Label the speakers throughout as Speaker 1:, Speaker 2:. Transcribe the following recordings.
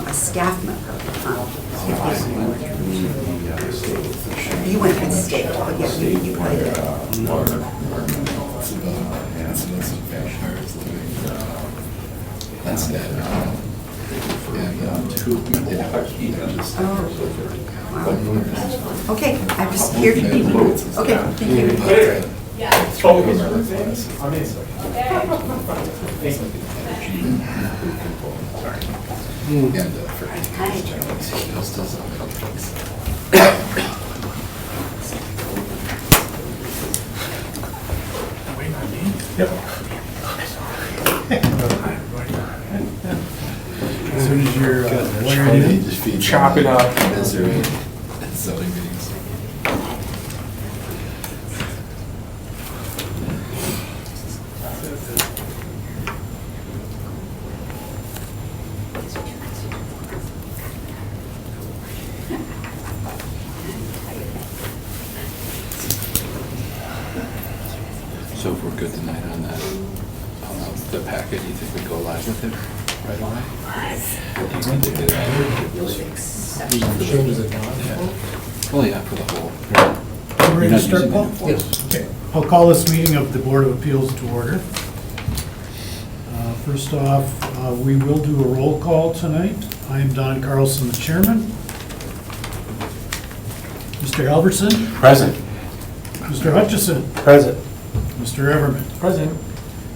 Speaker 1: a staff member. You went with state, but yeah, you probably did.
Speaker 2: That's that.
Speaker 1: Oh, wow. Okay, I'm just here to be. Okay, thank you.
Speaker 2: And for generally, he does not make drugs.
Speaker 3: As soon as you're
Speaker 4: Chop it up.
Speaker 2: Misery. Zoning meetings. So if we're good tonight on that, the packet, do you think we go live with it right away? Well, yeah, for the whole.
Speaker 3: You ready to start, Paul?
Speaker 2: Yes.
Speaker 3: Okay. I'll call this meeting of the Board of Appeals to order. First off, we will do a roll call tonight. I am Don Carlson, the chairman. Mr. Alverson?
Speaker 4: Present.
Speaker 3: Mr. Hutchison?
Speaker 4: Present.
Speaker 3: Mr. Everman?
Speaker 4: Present.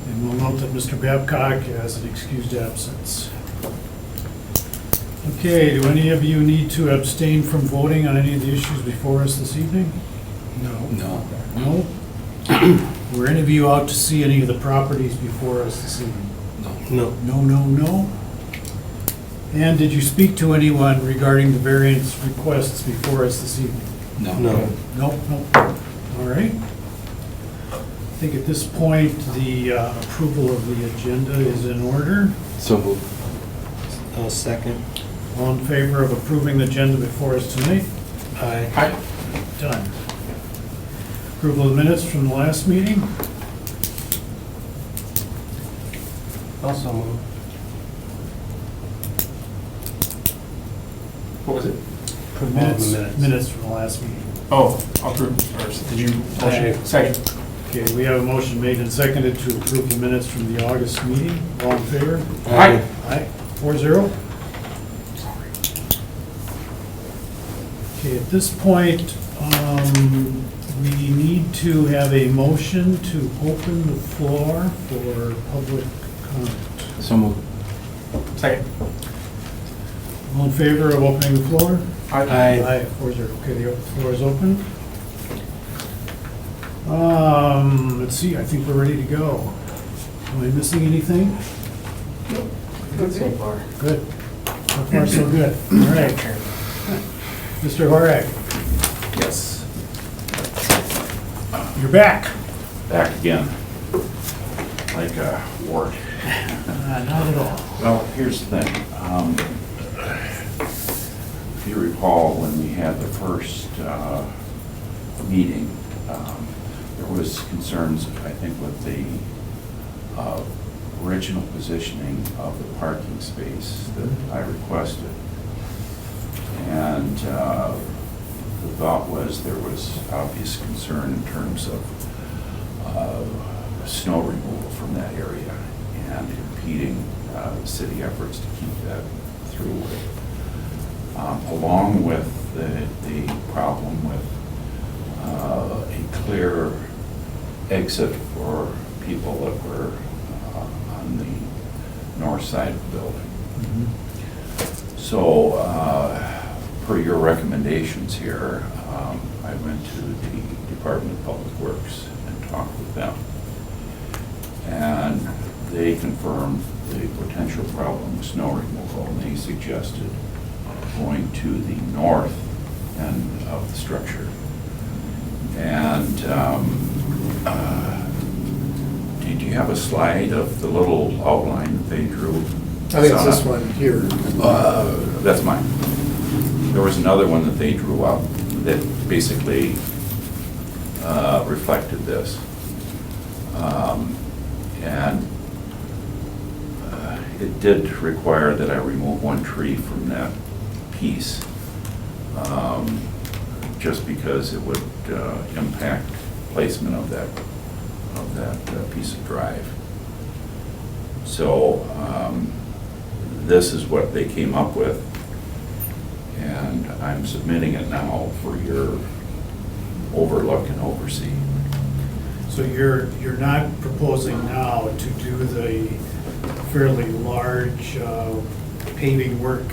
Speaker 3: And we'll note that Mr. Babcock has an excused absence. Okay, do any of you need to abstain from voting on any of the issues before us this evening? No.
Speaker 2: No.
Speaker 3: No? Were any of you out to see any of the properties before us this evening?
Speaker 2: No.
Speaker 3: No, no, no? And did you speak to anyone regarding the variance requests before us this evening?
Speaker 2: No.
Speaker 3: Nope, nope. All right. I think at this point, the approval of the agenda is in order.
Speaker 2: So moved.
Speaker 5: I'll second.
Speaker 3: All in favor of approving the agenda before us tonight?
Speaker 5: Aye.
Speaker 3: Done. Approval of minutes from the last meeting?
Speaker 5: Also move.
Speaker 4: What was it?
Speaker 3: Approve
Speaker 5: Minutes.
Speaker 3: Minutes from the last meeting.
Speaker 4: Oh, I'll approve first. Did you motion?
Speaker 5: Aye.
Speaker 4: Second.
Speaker 3: Okay, we have a motion made and seconded to approve the minutes from the August meeting. All in favor?
Speaker 4: Aye.
Speaker 3: Aye. 4-0. Okay, at this point, we need to have a motion to open the floor for public comment.
Speaker 2: So moved.
Speaker 4: Second.
Speaker 3: All in favor of opening the floor?
Speaker 4: Aye.
Speaker 3: Aye, 4-0. Okay, the floor is open. Let's see, I think we're ready to go. Am I missing anything?
Speaker 4: Good so far.
Speaker 3: Good. So far, so good. All right. Mr. Horak,
Speaker 6: Yes,
Speaker 3: you're back.
Speaker 6: back again, like Ward.
Speaker 3: Not at all.
Speaker 6: Well, here's the thing. If you recall, when we had the first meeting, there was concerns, I think, with the original positioning of the parking space that I requested. And the thought was there was obvious concern in terms of snow removal from that area and impeding city efforts to keep that throughway. Along with the problem with a clear exit for people that were on the north side of the building. So, per your recommendations here, I went to the Department of Public Works and talked with them. And they confirmed the potential problem with snow removal, and they suggested going to the north end of the structure. And did you have a slide of the little outline that they drew?
Speaker 5: I think it's this one here.
Speaker 6: That's mine. There was another one that they drew up that basically reflected this. And it did require that I remove one tree from that piece, just because it would impact placement of that piece of drive. So this is what they came up with, and I'm submitting it now for your overlook and oversee.
Speaker 3: So you're not proposing now to do the fairly large paving work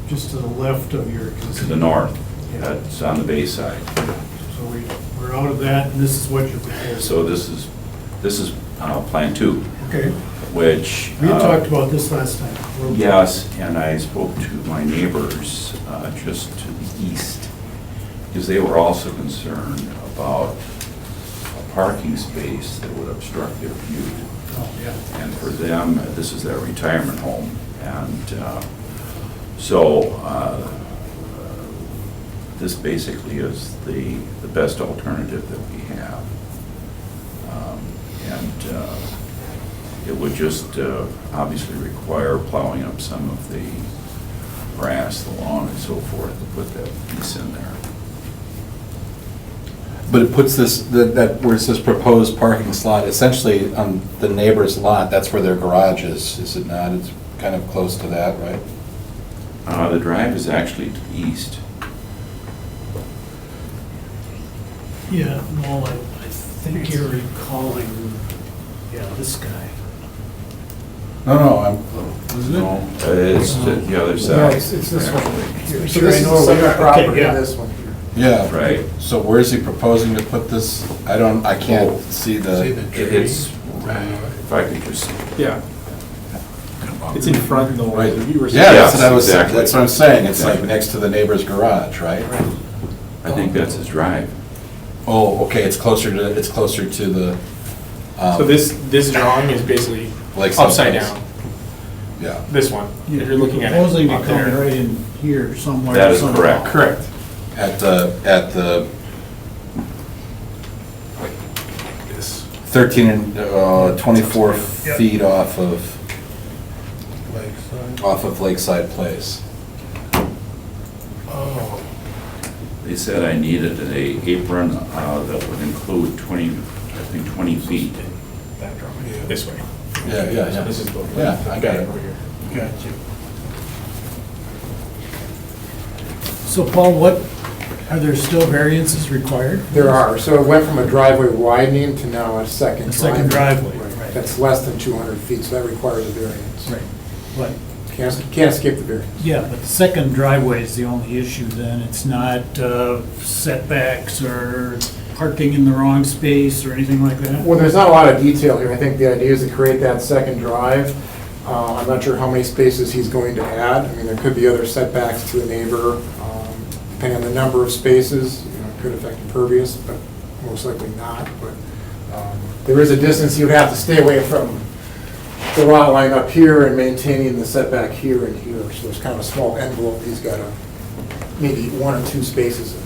Speaker 3: just to the left of your existing?
Speaker 6: To the north,
Speaker 3: Yeah.
Speaker 6: that's on the bay side.
Speaker 3: So we're out of that, and this is what you're proposing?
Speaker 6: So this is Plan 2,
Speaker 3: Okay.
Speaker 6: which.
Speaker 3: We had talked about this last time.
Speaker 6: Yes, and I spoke to my neighbors just to the east, because they were also concerned about a parking space that would obstruct their view.
Speaker 3: Oh, yeah.
Speaker 6: And for them, this is their retirement home. And so this basically is the best alternative that we have. And it would just obviously require plowing up some of the grass, the lawn and so forth to put that piece in there.
Speaker 2: But it puts this, that where it says proposed parking slot, essentially on the neighbor's lot, that's where their garage is it not? It's kind of close to that, right?
Speaker 6: The drive is actually to the east.
Speaker 3: Yeah, no, I think you're recalling, yeah, this guy.
Speaker 2: No, I'm, isn't it?
Speaker 6: No, it's the other
Speaker 5: Yeah,
Speaker 6: side.
Speaker 5: it's this one
Speaker 6: actually.
Speaker 5: here. So
Speaker 3: Sure, I
Speaker 5: this is
Speaker 3: know
Speaker 5: the
Speaker 3: where we
Speaker 5: second
Speaker 3: are.
Speaker 5: property,
Speaker 3: Okay, yeah.
Speaker 5: this one here.
Speaker 2: Yeah.
Speaker 6: Right.
Speaker 2: So where's he proposing to put this? I can't see the.
Speaker 6: It's, if I could just,
Speaker 4: Yeah. It's in front though.
Speaker 2: Right.
Speaker 4: You were
Speaker 2: Yeah,
Speaker 4: saying-
Speaker 2: that's what I was,
Speaker 6: Exactly.
Speaker 2: that's what I'm saying, it's like
Speaker 6: Exactly.
Speaker 2: next to the neighbor's garage, right?
Speaker 6: I think that's his drive.
Speaker 2: Oh, okay, it's closer to the.
Speaker 4: So this drawing is basically
Speaker 2: Like
Speaker 4: upside
Speaker 2: someplace.
Speaker 4: down.
Speaker 2: Yeah.
Speaker 4: This one. If you're looking at it.
Speaker 3: Proposing to
Speaker 4: up
Speaker 3: come
Speaker 4: there.
Speaker 3: right in here somewhere.
Speaker 6: That is
Speaker 3: somehow.
Speaker 6: correct.
Speaker 4: Correct.
Speaker 2: At the
Speaker 4: This.
Speaker 2: 13 and 24
Speaker 3: Yep.
Speaker 2: feet off of Lakeside Place.
Speaker 4: Oh.
Speaker 6: They said I needed an apron that would include 20 feet.
Speaker 4: That drawing. This way.
Speaker 2: Yeah.
Speaker 4: So this is the.
Speaker 2: Yeah, I got it.
Speaker 4: Over here.
Speaker 3: Got you. So Paul, are there still variances required?
Speaker 5: There are, so it went from a driveway widening to now a second
Speaker 3: A second driveway,
Speaker 5: Right.
Speaker 3: right.
Speaker 5: That's less than 200 feet, so that requires a variance.
Speaker 3: Right. But,
Speaker 5: Can't skip the variance.
Speaker 3: yeah, but the second driveway is the only issue then. It's not setbacks or parking in the wrong space or anything like that?
Speaker 5: Well, there's not a lot of detail here. I think the idea is to create that second drive. I'm not sure how many spaces he's going to add. I mean, there could be other setbacks to a neighbor, depending on the number of spaces. You know, it could affect impervious, but most likely not. But there is a distance he would have to stay away from the lot line up here and maintaining the setback here and here. So there's kind of a small envelope. He's got maybe one or two spaces.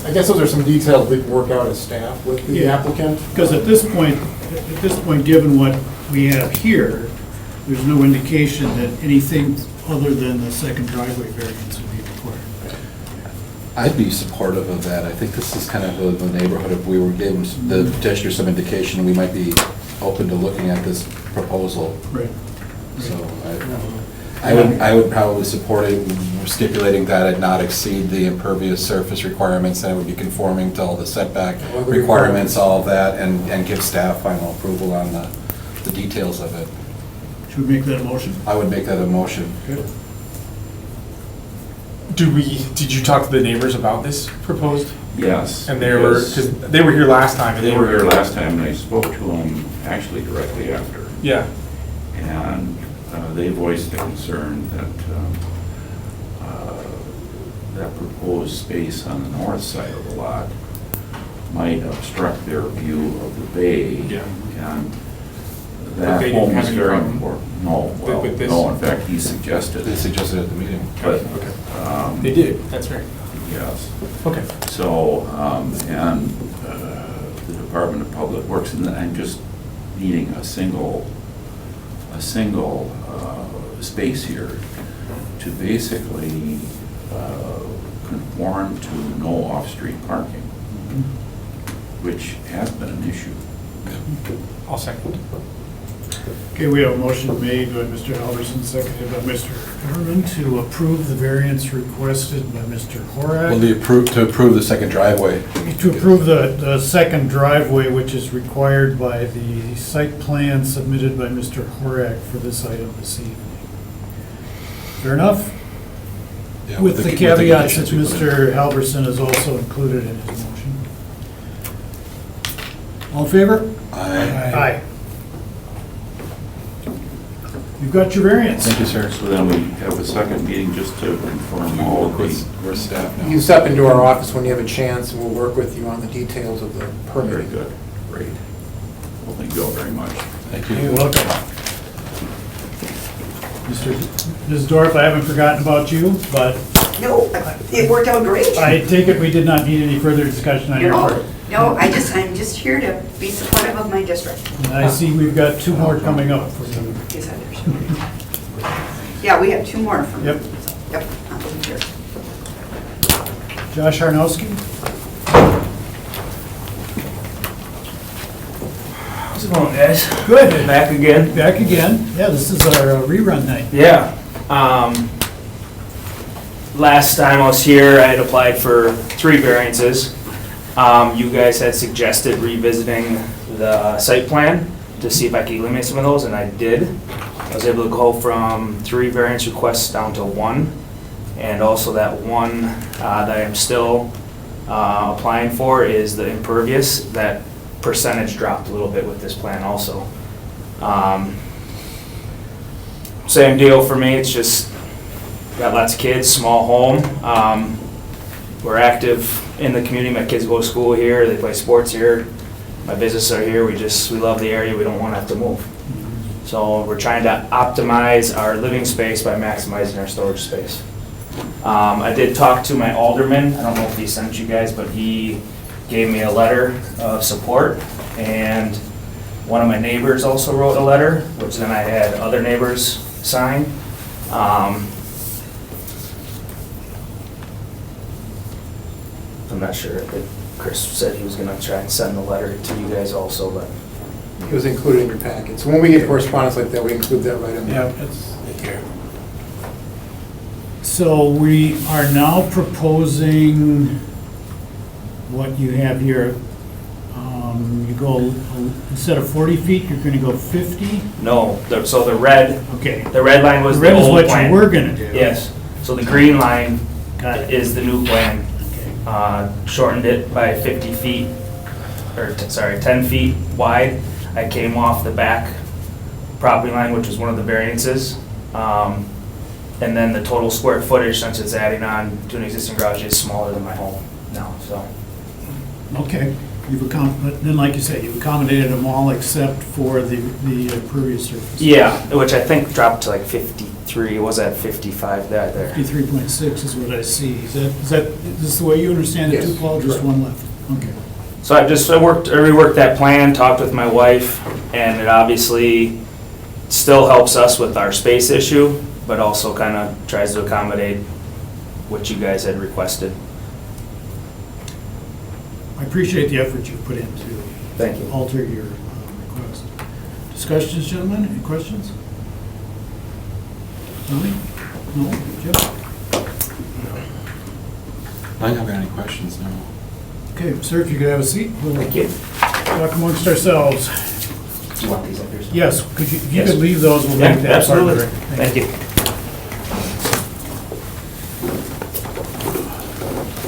Speaker 5: I guess those are some details we can work out as staff with the
Speaker 3: Yeah.
Speaker 5: applicant.
Speaker 3: Because at this point, given what we have here, there's no indication that anything other than the second driveway variance would be required.
Speaker 2: I'd be supportive of that. I think this is kind of the neighborhood, if we were giving the petitioner some indication, we might be open to looking at this proposal.
Speaker 3: Right.
Speaker 2: So I would probably support it, stipulating that it not exceed the impervious surface requirements, and it would be conforming to all the setback
Speaker 5: All the
Speaker 2: requirements, all of that, and give staff final approval on the details of it.
Speaker 3: Should we make that a motion?
Speaker 2: I would make that a motion.
Speaker 4: Did you talk to the neighbors about this proposed?
Speaker 6: Yes.
Speaker 4: And they were,
Speaker 6: because
Speaker 4: because they were here last time. and
Speaker 6: They were here last time, and I spoke to them actually directly after.
Speaker 4: Yeah.
Speaker 6: And they voiced the concern that that proposed space on the north side of the lot might obstruct their view of the bay.
Speaker 4: Yeah.
Speaker 6: And
Speaker 4: But
Speaker 6: that
Speaker 4: they didn't
Speaker 6: home
Speaker 4: have
Speaker 6: is
Speaker 4: any
Speaker 6: very
Speaker 4: problem
Speaker 6: important. No, well,
Speaker 4: with this?
Speaker 6: no, in fact, he suggested
Speaker 2: They
Speaker 6: it.
Speaker 2: suggested at the meeting.
Speaker 6: But,
Speaker 4: Okay. They did, that's right.
Speaker 6: yes.
Speaker 4: Okay.
Speaker 6: So, and the Department of Public Works, and I'm just needing a single a single space here to basically conform to no off-street parking, which has been an issue.
Speaker 4: I'll second.
Speaker 3: Okay, we have a motion made by Mr. Halverson, seconded by Mr. Herman to approve the variance requested by Mr.
Speaker 2: Well,
Speaker 3: Horak.
Speaker 2: to approve the second driveway.
Speaker 3: To approve the second driveway, which is required by the site plan submitted by Mr. Horak for this item this evening. Fair enough?
Speaker 2: Yeah,
Speaker 3: With the caveats that
Speaker 2: conditions we put in.
Speaker 3: Mr. Halverson has also included in his motion. All in favor?
Speaker 2: Aye.
Speaker 3: You've got your variance.
Speaker 2: Thank you, sir.
Speaker 6: So then we have a second meeting just to confirm all of these.
Speaker 2: We're staff now.
Speaker 5: You step into our office when you have a chance, and we'll work with you on the details of the
Speaker 6: Very
Speaker 5: permit.
Speaker 6: good, great. Well, thank you all very much.
Speaker 2: Thank
Speaker 3: You're
Speaker 2: you.
Speaker 3: welcome. Ms. Dorf, I haven't forgotten about you, but
Speaker 1: No, it worked out great.
Speaker 3: I take it we did not need any further discussion on your part.
Speaker 1: No, I'm just here to be supportive of my district.
Speaker 3: And I see we've got two more coming up for you.
Speaker 1: Yes, I understand. Yeah, we have two more from.
Speaker 3: Yep.
Speaker 1: Yep, I'll be here.
Speaker 3: Josh Harnowski?
Speaker 7: How's it going, guys?
Speaker 3: Good.
Speaker 7: Back again?
Speaker 3: Back again. Yeah, this is our rerun night.
Speaker 7: Yeah. Last time I was here, I had applied for 3 variances. You guys had suggested revisiting the site plan to see if I could eliminate some of those, and I did. I was able to go from 3 variance requests down to 1, and also that one that I am still applying for is the impervious. That percentage dropped a little bit with this plan also. Same deal for me, it's just, got lots of kids, small home. We're active in the community, my kids go to school here, they play sports here, my businesses are here, we love the area, we don't want to have to move. So we're trying to optimize our living space by maximizing our storage space. I did talk to my alderman, I don't know if he sent you guys, but he gave me a letter of support, and one of my neighbors also wrote a letter, which then I had other neighbors sign. I'm not sure if Chris said he was gonna try and send the letter to you guys also, but.
Speaker 5: It was included in your packet. So when we get correspondence like that, we include that right in there.
Speaker 3: Yeah, it's here. So we are now proposing what you have here. You go, instead of 40 feet, you're gonna go 50?
Speaker 7: No, so the red
Speaker 3: Okay.
Speaker 7: line was
Speaker 3: The
Speaker 7: the
Speaker 3: red is
Speaker 7: old
Speaker 3: what you
Speaker 7: plan.
Speaker 3: were gonna do.
Speaker 7: Yes, so the green line
Speaker 3: Got it.
Speaker 7: is the new plan.
Speaker 3: Okay.
Speaker 7: Shortened it by 50 feet, or, 10 feet wide. I came off the back property line, which was one of the variances. And then the total square footage, since it's adding on to an existing garage, is smaller than my home now, so.
Speaker 3: Okay, but then like you said, you've accommodated them all except for the impervious surface.
Speaker 7: Yeah, which I think dropped to like 53, it was at 55 there.
Speaker 3: 53.6 is what I see. Is this the way you understand it too,
Speaker 5: Yes,
Speaker 3: Paul? Just
Speaker 5: correct.
Speaker 3: one left? Okay.
Speaker 7: So I reworked that plan, talked with my wife, and it obviously still helps us with our space issue, but also kind of tries to accommodate what you guys had requested.
Speaker 3: I appreciate the effort you've put in to
Speaker 7: Thank you.
Speaker 3: alter your request. Discussions, gentlemen, any questions? Tony? No? Jeff?
Speaker 2: I don't have any questions, no.
Speaker 3: Okay, sir, if you could have a seat, we'll
Speaker 7: Thank you.
Speaker 3: talk amongst ourselves.
Speaker 7: Do you want these up here?
Speaker 3: Yes, if you
Speaker 7: Yes.
Speaker 3: could leave those, we'll
Speaker 7: Yeah,
Speaker 3: make that part of
Speaker 7: absolutely.
Speaker 3: it.
Speaker 7: Thank you.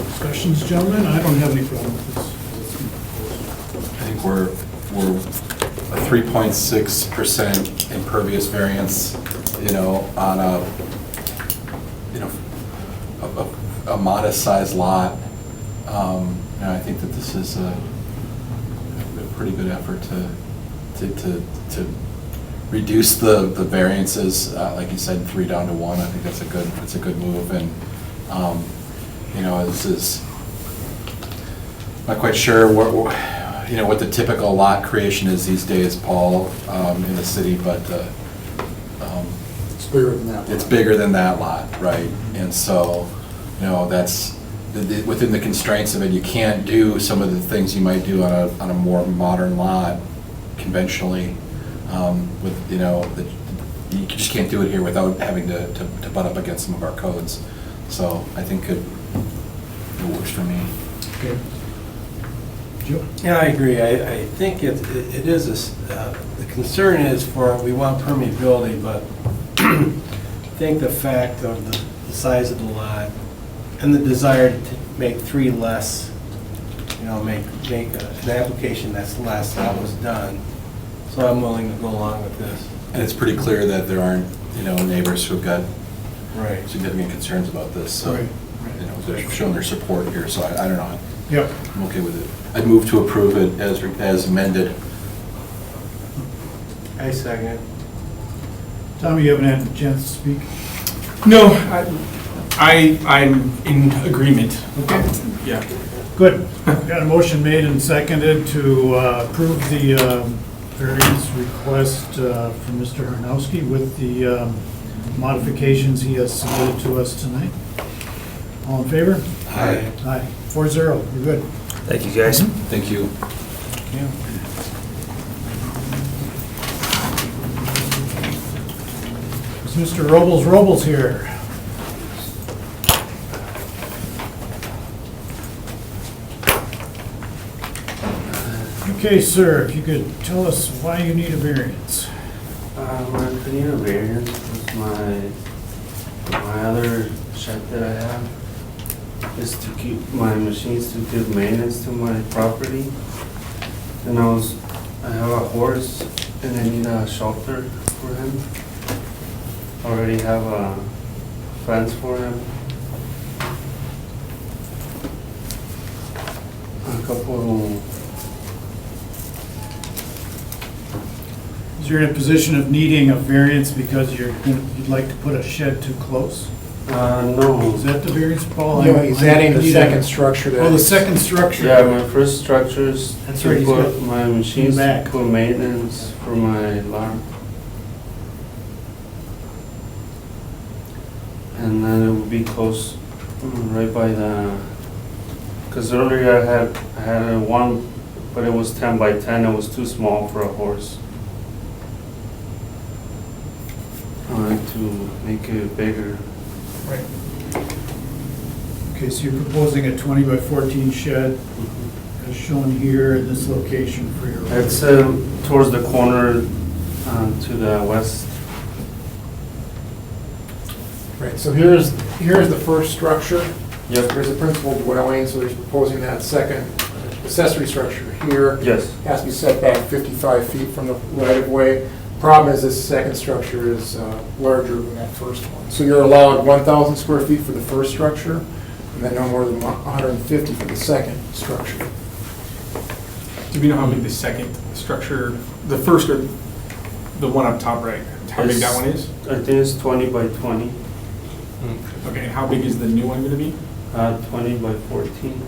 Speaker 3: Discussions, gentlemen? I don't have any problem with this.
Speaker 2: I think we're a 3.6% impervious variance, on a modest sized lot. I think that this is a pretty good effort to reduce the variances, like you said, 3 down to 1. I think that's a good move, and, this is, not quite sure what the typical lot creation is these days, Paul, in the city, but
Speaker 5: bigger than that.
Speaker 2: It's bigger than that lot, right? And so, that's, within the constraints of it, you can't do some of the things you might do on a more modern lot conventionally, with, you just can't do it here without having to butt up against some of our codes. So I think it works for me.
Speaker 3: Okay. Joe?
Speaker 8: Yeah, I agree. I think it is, the concern is we want permeability, but I think the fact of the size of the lot and the desire to make 3 less, make an application that's less, that was done. So I'm willing to go along with this.
Speaker 2: And it's pretty clear that there aren't, neighbors who've got
Speaker 8: Right.
Speaker 2: significant concerns about this. So,
Speaker 3: Right.
Speaker 2: they're showing their support here, so I don't know.
Speaker 3: Yep.
Speaker 2: I'm okay with it. I'd move to approve it as amended.
Speaker 8: I second.
Speaker 3: Tommy, you haven't had a chance to speak?
Speaker 4: No, I'm in agreement.
Speaker 3: Okay.
Speaker 4: Yeah.
Speaker 3: Good. Got a motion made and seconded to approve the variance request from Mr. Harnowski with the modifications he has submitted to us tonight. All in favor?
Speaker 2: Aye.
Speaker 3: Aye. 4-0, you're good.
Speaker 7: Thank you, guys.
Speaker 2: Thank you.
Speaker 3: Is Mr. Robles here? Okay, sir, if you could tell us why you need a variance.
Speaker 9: I need a variance with my other shed that I have is to keep my machines, to give maintenance to my property. And I have a horse and I need a shelter for him. I already have a fence for him. A couple.
Speaker 3: So you're in a position of needing a variance because you'd like to put a shed too close?
Speaker 9: No.
Speaker 3: Is that the variance, Paul?
Speaker 5: No, he's adding the second structure that.
Speaker 3: Oh, the second structure.
Speaker 9: Yeah, my first structures
Speaker 3: That's right,
Speaker 9: to
Speaker 3: he's
Speaker 9: put
Speaker 3: got-
Speaker 9: my machines,
Speaker 3: back.
Speaker 9: for maintenance for my alarm. And then it would be close, right by because earlier I had a one, but it was 10 by 10, it was too small for a horse. I wanted to make it bigger.
Speaker 3: Right. Okay, so you're proposing a 20 by 14 shed as shown here in this location for your...
Speaker 9: It's towards the corner to the west.
Speaker 5: Right, so here's the first structure.
Speaker 9: Yep.
Speaker 5: There's a principal dwelling, so he's proposing that second accessory structure here.
Speaker 9: Yes.
Speaker 5: Has to be set back 55 feet from the right-of-way. Problem is, this second structure is larger than that first one. So you're allowed 1,000 square feet for the first structure, and then no more than 150 for the second structure.
Speaker 4: Do we know how big the second structure, the first or the one up top right, how big that one is?
Speaker 9: I think it's 20 by 20,
Speaker 4: Okay, and how big is the new one gonna be?
Speaker 9: 20 by 14.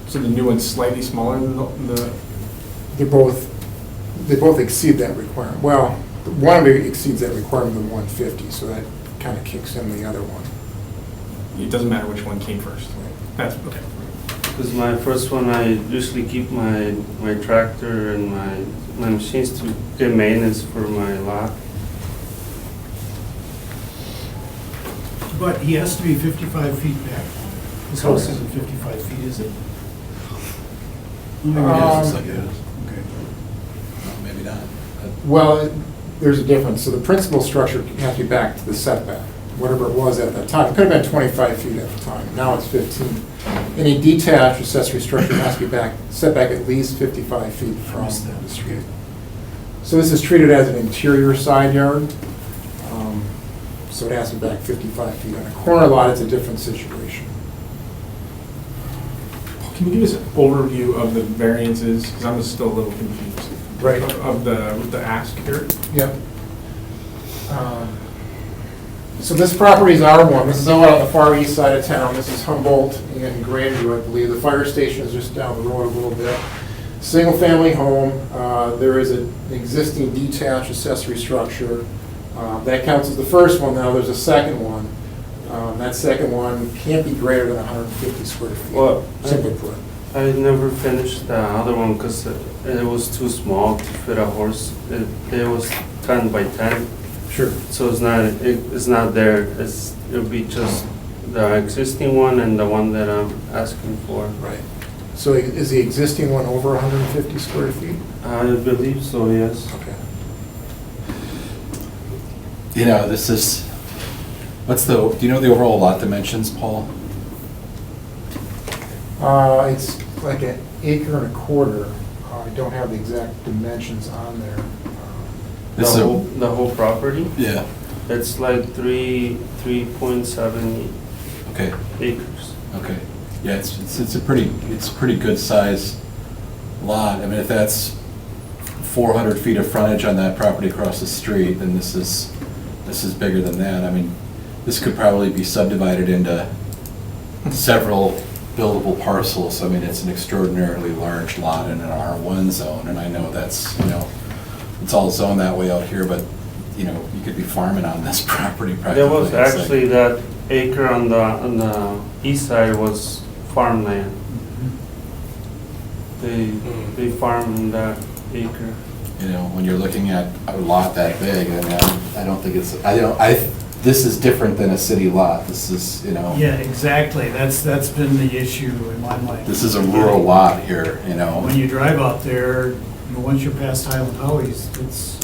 Speaker 4: So the new one's slightly smaller than the,
Speaker 5: They both exceed that requirement. Well, one of them exceeds that requirement of 150, so that kind of kicks in the other one.
Speaker 4: it doesn't matter which one came first. That's, okay.
Speaker 9: Because my first one, I usually keep my tractor and my machines to get maintenance for my lot.
Speaker 3: But he has to be 55 feet back. His house isn't 55 feet, is it? Maybe it is.
Speaker 2: Looks like it is.
Speaker 3: Okay.
Speaker 2: No, maybe not.
Speaker 5: Well, there's a difference. So the principal structure has to be back to the setback, whatever it was at that time. It could have been 25 feet at the time. Now it's 15. Any detached accessory structure has to be set back at least 55 feet from the street. So this is treated as an interior side yard. So it has to be back 55 feet. On a corner lot, it's a different situation.
Speaker 4: Can you give us an overview of the variances? Because I'm still a little confused.
Speaker 5: Right.
Speaker 4: Of the ask here?
Speaker 5: Yep. So this property is R1. This is out on the far east side of town. This is Humboldt and Grandview, I believe. The fire station is just down the road a little bit. Single-family home, there is an existing detached accessory structure. That counts as the first one. Now, there's a second one. That second one can't be greater than 150 square feet.
Speaker 9: Well,
Speaker 5: Simply put.
Speaker 9: I never finished the other one because it was too small to fit a horse. It was 10 by 10,
Speaker 5: Sure.
Speaker 9: so it's not there. It'll be just the existing one and the one that I'm asking for.
Speaker 5: Right. So is the existing one over 150 square feet?
Speaker 9: I believe so, yes.
Speaker 5: Okay.
Speaker 2: You know, this is, do you know the overall lot dimensions, Paul?
Speaker 5: It's like an acre and a quarter. I don't have the exact dimensions on there.
Speaker 2: This is
Speaker 9: The whole property,
Speaker 2: Yeah,
Speaker 9: it's like 3.7
Speaker 2: okay,
Speaker 9: acres.
Speaker 2: okay. Yeah, it's a pretty good size lot. I mean, if that's 400 feet of frontage on that property across the street, then this is bigger than that. I mean, this could probably be subdivided into several buildable parcels. I mean, it's an extraordinarily large lot in an R1 zone, and I know that's, it's all zoned that way out here, but, you could be farming on this property practically.
Speaker 9: There was
Speaker 2: It's like-
Speaker 9: actually that acre on the east side was farmland. They farm in that acre.
Speaker 2: When you're looking at a lot that big, I mean, I don't think this is different than a city lot. This is,
Speaker 3: Yeah, exactly. That's been the issue in my mind.
Speaker 2: this is a rural lot here,
Speaker 3: When you drive out there, once you're past Highland Howie's, it's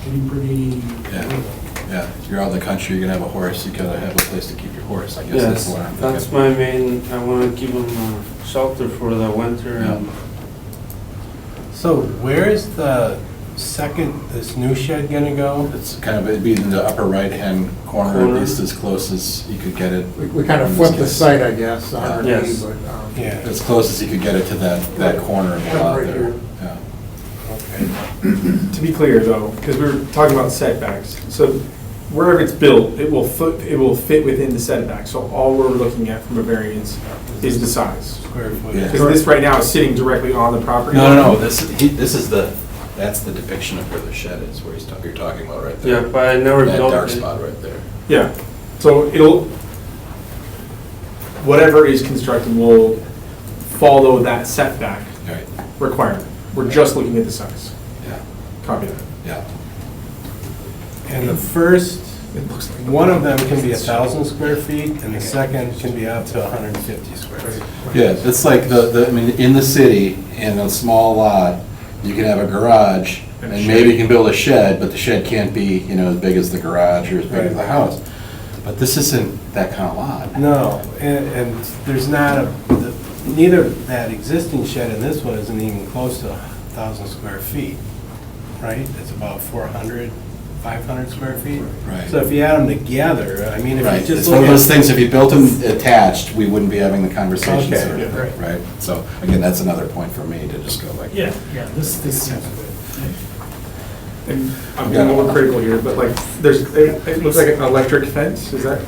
Speaker 3: getting pretty.
Speaker 2: Yeah. Yeah, if you're out in the country, you're gonna have a horse, you gotta have a place to keep your horse, I guess that's
Speaker 9: Yes,
Speaker 2: what I'm thinking.
Speaker 9: that's my main, I want to give them a shelter for the winter. And
Speaker 8: So where is this new shed gonna go?
Speaker 2: It's it'd be in the upper right-hand corner, at
Speaker 9: Corner.
Speaker 2: least as close as you could get it.
Speaker 5: We kind of flipped the site, I guess, 180,
Speaker 9: Yes.
Speaker 5: but.
Speaker 8: Yeah.
Speaker 2: As close as you could get it to that corner of the lot
Speaker 5: Right
Speaker 2: there.
Speaker 5: here.
Speaker 2: Yeah.
Speaker 4: To be clear though, because we were talking about setbacks, so wherever it's built, it will fit within the setback. So all we're looking at from a variance is the size.
Speaker 8: Square foot.
Speaker 2: Yeah.
Speaker 4: Because this right now is sitting directly on the property.
Speaker 2: No, that's the depiction of where the shed is, where you're talking about right there.
Speaker 9: Yeah, but I never
Speaker 2: That
Speaker 9: built
Speaker 2: dark
Speaker 9: it.
Speaker 2: spot right there.
Speaker 4: Yeah, so whatever is constructed will follow that setback
Speaker 2: Right,
Speaker 4: requirement. We're just looking at the size.
Speaker 2: yeah,
Speaker 4: Copy that.
Speaker 2: yeah.
Speaker 8: And the first,
Speaker 4: It looks like.
Speaker 8: one of them can be 1,000 square feet, and the second can be up to 150 square feet.
Speaker 2: Yeah, it's like I mean, in the city, in a small lot, you can have a garage,
Speaker 4: And a
Speaker 2: and
Speaker 4: shed.
Speaker 2: maybe you can build a shed, but the shed can't be, as big as the garage or as big as the
Speaker 8: Right.
Speaker 2: house. But this isn't that kind of lot.
Speaker 8: No, and there's not neither that existing shed and this one isn't even close to 1,000 square feet, right? It's about 400, 500 square feet.
Speaker 2: Right.
Speaker 8: So if you add them together, I mean, if
Speaker 2: Right,
Speaker 8: you just
Speaker 2: it's
Speaker 8: look
Speaker 2: one of those
Speaker 8: at.
Speaker 2: things, if you built them attached, we wouldn't be having the conversation,
Speaker 8: Okay,
Speaker 2: sort of,
Speaker 8: yeah,
Speaker 2: right? So, again, that's another point for me to just go like.
Speaker 3: Yeah, this seems good.
Speaker 4: And I'm being more critical here, but like, it looks like an electric fence, is that?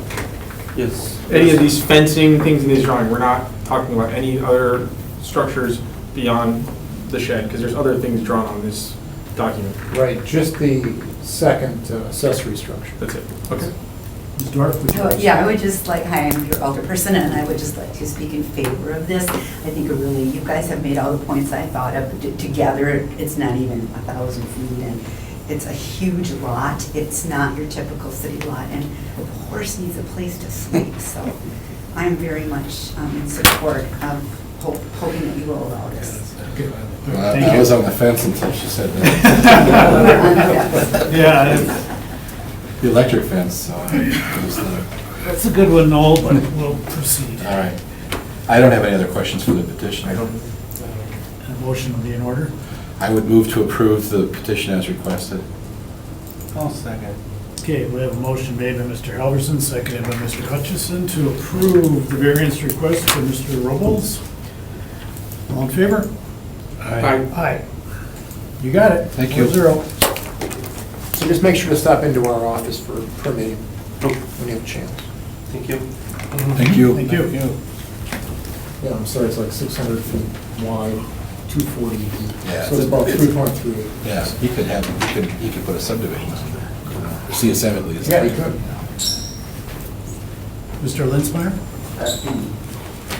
Speaker 9: Yes.
Speaker 4: Any of these fencing things in this drawing, we're not talking about any other structures beyond the shed, because there's other things drawn on this document.
Speaker 5: Right, just the second accessory structure.
Speaker 4: That's it. Okay.
Speaker 3: Ms. Dorf, would you?
Speaker 1: Yeah, I would just like, hi, I'm your elder person, and I would just like to speak in favor of this. I think you guys have made all the points I thought of together. It's not even 1,000 feet, and it's a huge lot. It's not your typical city lot, and the horse needs a place to sleep, so I'm very much in support of hoping that you will allow this.
Speaker 3: Thank
Speaker 2: I
Speaker 3: you.
Speaker 2: was on the fence until she said that.
Speaker 3: Yeah,
Speaker 2: The electric fence, so. it was the-
Speaker 3: that's a good one, Noel, but we'll proceed.
Speaker 2: All right. I don't have any other questions for the petition.
Speaker 3: A motion will be in order.
Speaker 2: I would move to approve the petition as requested.
Speaker 8: I'll second.
Speaker 3: Okay, we have a motion made by Mr. Halverson, seconded by Mr. Hutchison to approve the variance request for Mr. Robles. All in favor?
Speaker 4: Aye.
Speaker 3: Aye. You got it.
Speaker 2: Thank you.
Speaker 3: 4-0.
Speaker 5: So just make sure to stop into our office for permitting when you have a chance.
Speaker 9: Thank you.
Speaker 2: Thank you.
Speaker 3: Thank you.
Speaker 5: Yeah, I'm sorry, it's like 600 feet wide,
Speaker 3: 240.
Speaker 2: Yeah,
Speaker 5: So it's about 3.3.
Speaker 2: Yeah, he could put a subdivision on there. CSM at least.
Speaker 5: Yeah, you could.
Speaker 3: Mr. Linsmeyer?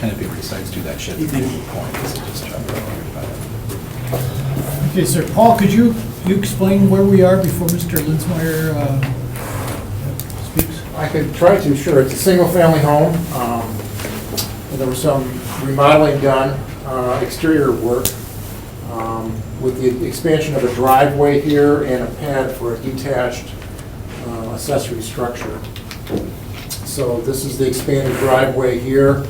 Speaker 2: And if he decides to do that shit, it's a good point, is it just trying to worry about it?
Speaker 3: Okay, sir. Paul, could you explain where we are before Mr. Linsmeyer speaks?
Speaker 5: I could try to, sure. It's a single-family home. And there was some remodeling done, exterior work, with the expansion of a driveway here and a pad for a detached accessory structure. So this is the expanded driveway here.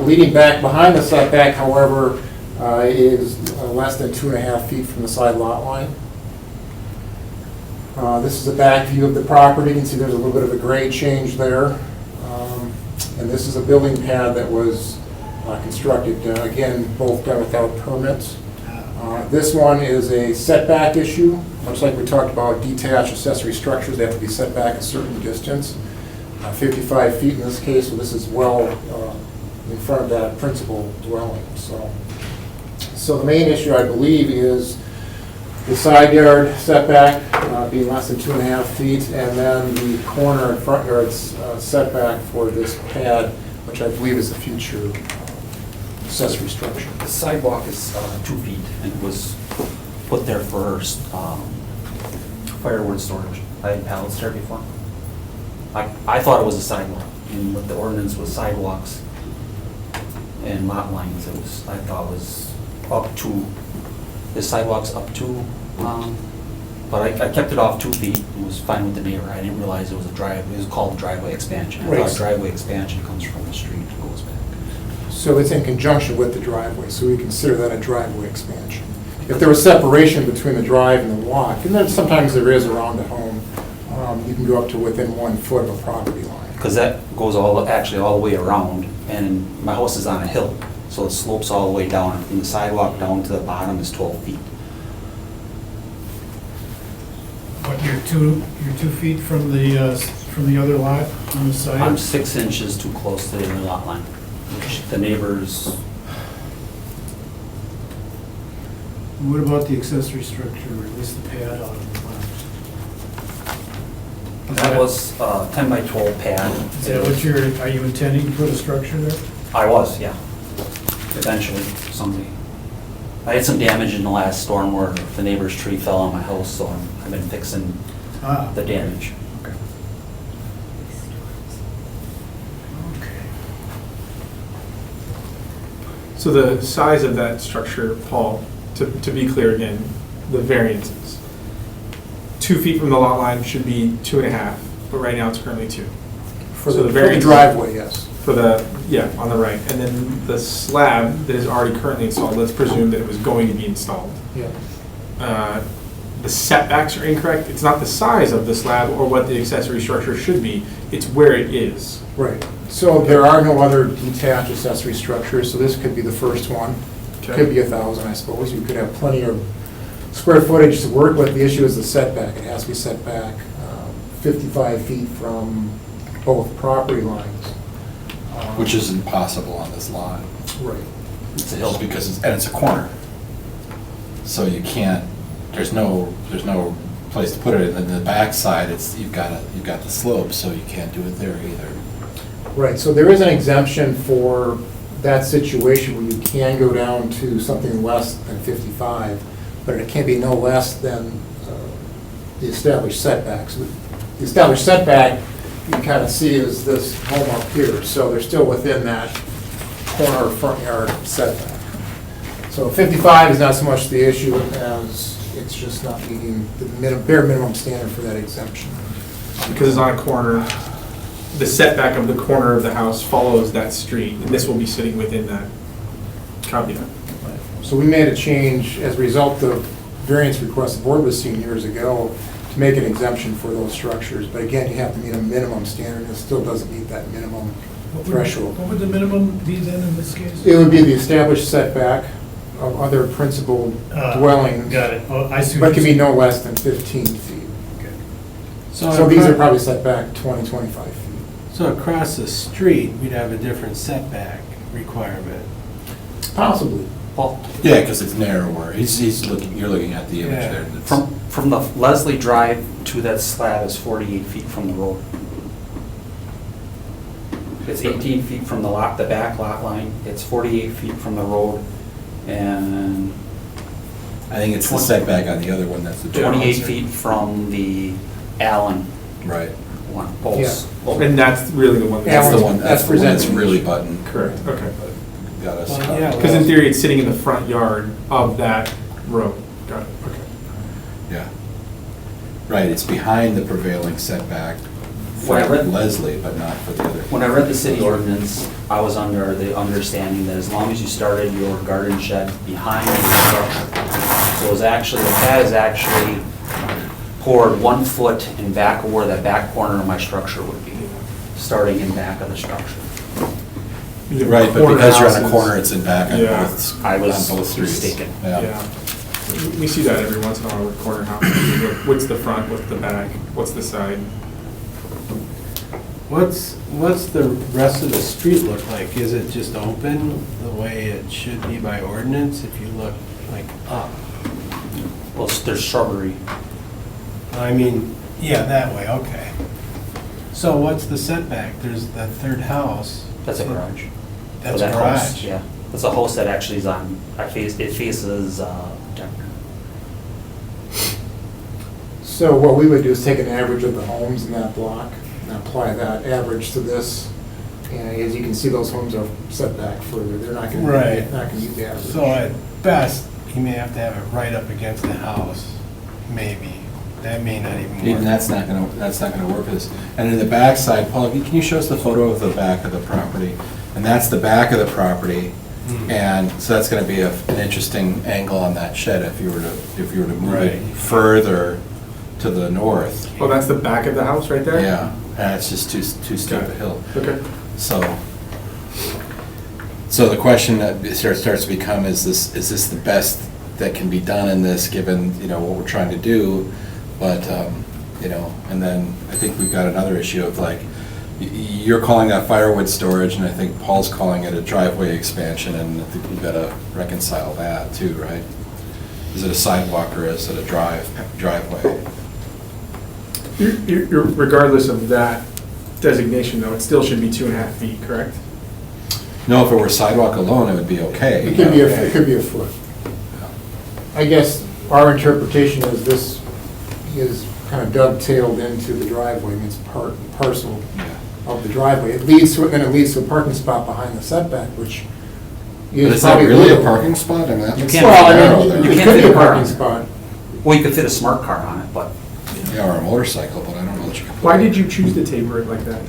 Speaker 5: Leading back behind the setback, however, is less than 2.5 feet from the side lot line. This is a back view of the property. You can see there's a little bit of a grade change there. And this is a building pad that was constructed, again, both done without permits. This one is a setback issue, much like we talked about detached accessory structures, they have to be set back a certain distance, 55 feet in this case, so this is well in front of that principal dwelling. So the main issue, I believe, is the side yard setback being less than 2.5 feet, and then the corner and front yard's setback for this pad, which I believe is a future accessory structure.
Speaker 10: The sidewalk is 2 feet and was put there for firewood storage. I had pallets there before. I thought it was a sidewalk, and with the ordinance with sidewalks and lot lines, it was, I thought was up to, the sidewalk's up to, but I kept it off 2 feet, and was fine with the neighbor. I didn't realize it was a drive, it was called driveway expansion. I
Speaker 5: Right.
Speaker 10: thought driveway expansion comes from the street and goes back.
Speaker 5: So it's in conjunction with the driveway, so we consider that a driveway expansion. If there was separation between the drive and the walk, and then sometimes there is around a home, you can go up to within 1 foot of a property line.
Speaker 10: Because that goes actually all the way around, and my house is on a hill, so it slopes all the way down. From the sidewalk down to the bottom is 12 feet.
Speaker 3: What, you're 2 feet from the other lot on the side?
Speaker 10: I'm 6 inches too close to the other lot line. Which the neighbors,
Speaker 3: What about the accessory structure, or at least the pad out of the lot?
Speaker 10: that was a 10 by 12 pad.
Speaker 3: Is that what are you intending to put a structure there?
Speaker 10: I was, yeah. Eventually, someday. I had some damage in the last storm where the neighbor's tree fell on my house, so I've been fixing the damage.
Speaker 3: Okay.
Speaker 4: So the size of that structure, Paul, to be clear again, the variances. 2 feet from the lot line should be 2.5, but right now it's currently 2.
Speaker 5: For
Speaker 4: So
Speaker 5: the
Speaker 4: the
Speaker 5: for the
Speaker 4: variance-
Speaker 5: driveway, yes.
Speaker 4: For the, yeah, on the right. And then the slab that is already currently installed, let's presume that it was going to be installed.
Speaker 5: Yeah.
Speaker 4: The setbacks are incorrect. It's not the size of the slab or what the accessory structure should be, it's where it is.
Speaker 5: Right. So there are no other detached accessory structures, so this could be the first one.
Speaker 4: Okay.
Speaker 5: Could be 1,000, I suppose. You could have plenty of square footage to work with. The issue is the setback. It has to be set back 55 feet from both property lines.
Speaker 2: Which is impossible on this lot.
Speaker 5: Right.
Speaker 10: It's a hill.
Speaker 2: Just because it's a corner. So you can't, there's no place to put it. And the backside, you've got the slope, so you can't do it there either.
Speaker 5: Right, so there is an exemption for that situation where you can go down to something less than 55, but it can't be no less than the established setbacks. The established setback, you can kind of see is this home up here, so they're still within that corner front yard setback. So 55 is not so much the issue as it's just not meeting the bare minimum standard for that exemption.
Speaker 4: Because it's on a corner, the setback of the corner of the house follows that street, and this will be sitting within that caveat.
Speaker 5: So we made a change as a result of variance requests the board was seeing years ago to make an exemption for those structures. But again, you have to meet a minimum standard. It still doesn't meet that minimum threshold.
Speaker 3: What would the minimum be then in this case?
Speaker 5: It would be the established setback of other principal dwellings.
Speaker 3: Got it. Oh, I see.
Speaker 5: But
Speaker 3: what
Speaker 5: can
Speaker 3: you're
Speaker 5: be no less than 15 feet.
Speaker 3: Okay.
Speaker 5: So these are probably set back 20, 25 feet.
Speaker 8: So across the street, we'd have a different setback requirement.
Speaker 5: Possibly.
Speaker 10: Well,
Speaker 2: Yeah, because it's narrower. He's looking, you're looking at the image
Speaker 8: Yeah.
Speaker 2: there. and it's-
Speaker 10: from the Leslie Drive to that slab is 48 feet from the road. It's 18 feet from the back lot line, it's 48 feet from the road, and
Speaker 2: I think it's the setback on the other one that's the.
Speaker 10: 28 feet from the Allen
Speaker 2: Right.
Speaker 10: one, post.
Speaker 4: And that's really the one.
Speaker 2: That's the one,
Speaker 5: That's
Speaker 2: that's the one that's
Speaker 5: presented.
Speaker 2: really buttoned.
Speaker 4: Correct, okay.
Speaker 2: Got us.
Speaker 8: Well, yeah,
Speaker 4: Because in theory, it's sitting in the front yard of that road. Got it, okay.
Speaker 2: Yeah. Right, it's behind the prevailing setback for
Speaker 10: When I read-
Speaker 2: Leslie, but not for the other.
Speaker 10: When I read the city ordinance, I was under the understanding that as long as you started your garden shed behind the structure, so it was actually, the pad is actually poured 1 foot in back of where that back corner of my structure would be, starting in back of the structure.
Speaker 4: You have
Speaker 2: Right, but
Speaker 4: corner
Speaker 2: because you're on a
Speaker 4: houses.
Speaker 2: corner, it's in back on
Speaker 4: Yeah.
Speaker 2: both,
Speaker 10: I
Speaker 2: on
Speaker 10: was
Speaker 2: both streets.
Speaker 10: mistaken.
Speaker 4: Yeah. We see that every once in a while with corner houses. What's the front, what's the back, what's the side?
Speaker 8: What's the rest of the street look like? Is it just open the way it should be by ordinance if you look like up?
Speaker 10: Well, there's shrubbery.
Speaker 8: I mean, yeah, that way, okay. So what's the setback? There's that third house.
Speaker 10: That's a garage.
Speaker 8: That's
Speaker 10: So
Speaker 8: a
Speaker 10: that house,
Speaker 8: garage.
Speaker 10: Yeah, that's a house that actually is on, it faces Denver.
Speaker 5: So what we would do is take an average of the homes in that block and apply that average to this. And as you can see, those homes are set back further. They're not gonna,
Speaker 8: Right.
Speaker 5: not gonna use the average.
Speaker 8: So at best, you may have to have it right up against the house, maybe. That may not even work.
Speaker 2: Even that's not gonna work for this. And in the backside, Paul, can you show us the photo of the back of the property? And that's the back of the property,
Speaker 8: Hmm.
Speaker 2: and so that's gonna be an interesting angle on that shed if you were to move
Speaker 8: Right.
Speaker 2: it further to the north.
Speaker 4: Oh, that's the back of the house right there?
Speaker 2: Yeah, and it's just too steep a hill.
Speaker 4: Okay.
Speaker 2: So the question that starts to become, is this the best that can be done in this, given, you know, what we're trying to do? But, you know, and then I think we've got another issue of like, you're calling that firewood storage, and I think Paul's calling it a driveway expansion, and I think we've got to reconcile that too, right? Is it a sidewalk or is it a driveway?
Speaker 4: Regardless of that designation, though, it still should be 2.5 feet, correct?
Speaker 2: No, if it were sidewalk alone, it would be okay.
Speaker 5: It could be a foot. I guess our interpretation is this is kind of dovetailed into the driveway, I mean, it's part and parcel
Speaker 2: Yeah.
Speaker 5: of the driveway. It leads to, then it leads to a parking spot behind the setback, which
Speaker 2: But
Speaker 5: is
Speaker 2: is that
Speaker 5: probably
Speaker 2: really a
Speaker 5: legal.
Speaker 2: parking spot? I mean, that looks
Speaker 10: can't-
Speaker 5: Well, I
Speaker 2: narrow
Speaker 5: mean,
Speaker 2: there.
Speaker 10: You
Speaker 5: it
Speaker 10: can't
Speaker 5: could
Speaker 10: fit
Speaker 5: be
Speaker 10: a
Speaker 5: a
Speaker 10: car
Speaker 5: parking
Speaker 10: on it.
Speaker 5: spot.
Speaker 10: Well, you could fit a smart car on it, but
Speaker 2: Yeah, or a motorcycle, but I don't know that you can.
Speaker 4: Why did you choose to taper it like that?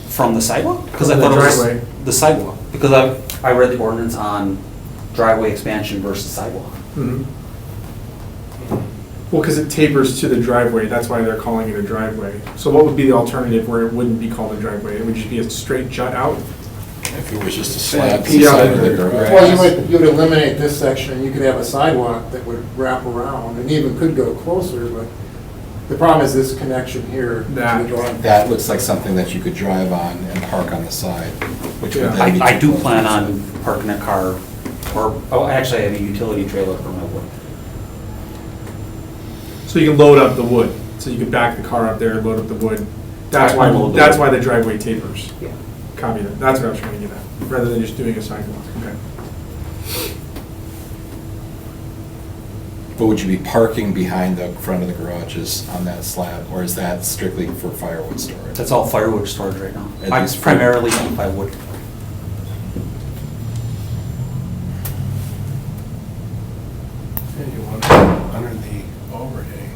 Speaker 10: from the sidewalk? Because I
Speaker 4: From the
Speaker 10: thought it was
Speaker 4: driveway.
Speaker 10: the sidewalk, because I read the ordinance on driveway expansion versus sidewalk.
Speaker 4: Mhm. Well, because it tapers to the driveway, that's why they're calling it a driveway. So what would be the alternative where it wouldn't be called a driveway? It would just be a straight jut out?
Speaker 2: If it was just a slab
Speaker 4: Yeah.
Speaker 2: side of the garage.
Speaker 5: Well, you would eliminate this section, and you could have a sidewalk that would wrap around, and even could go closer, but the problem is this connection here to the
Speaker 4: That-
Speaker 5: driveway.
Speaker 2: That looks like something that you could drive on and park on the side, which would
Speaker 4: Yeah.
Speaker 2: then be.
Speaker 10: I
Speaker 2: too
Speaker 10: do
Speaker 2: close
Speaker 10: plan
Speaker 2: to the
Speaker 10: on
Speaker 2: side.
Speaker 10: parking a car, or, oh, actually, I have a utility trailer for my wood.
Speaker 4: So you can load up the wood, so you can back the car up there, load up the wood. That's why,
Speaker 10: Unload the
Speaker 4: that's
Speaker 10: wood.
Speaker 4: why the driveway tapers.
Speaker 10: Yeah.
Speaker 4: Copy that, that's what I was trying to get at, rather than just doing a sidewalk, okay.
Speaker 2: But would you be parking behind the front of the garages on that slab, or is that strictly for firewood storage?
Speaker 10: That's all firewood storage right now.
Speaker 2: At
Speaker 10: I
Speaker 2: least for-
Speaker 10: primarily keep my wood.
Speaker 8: And you want it under the overhang.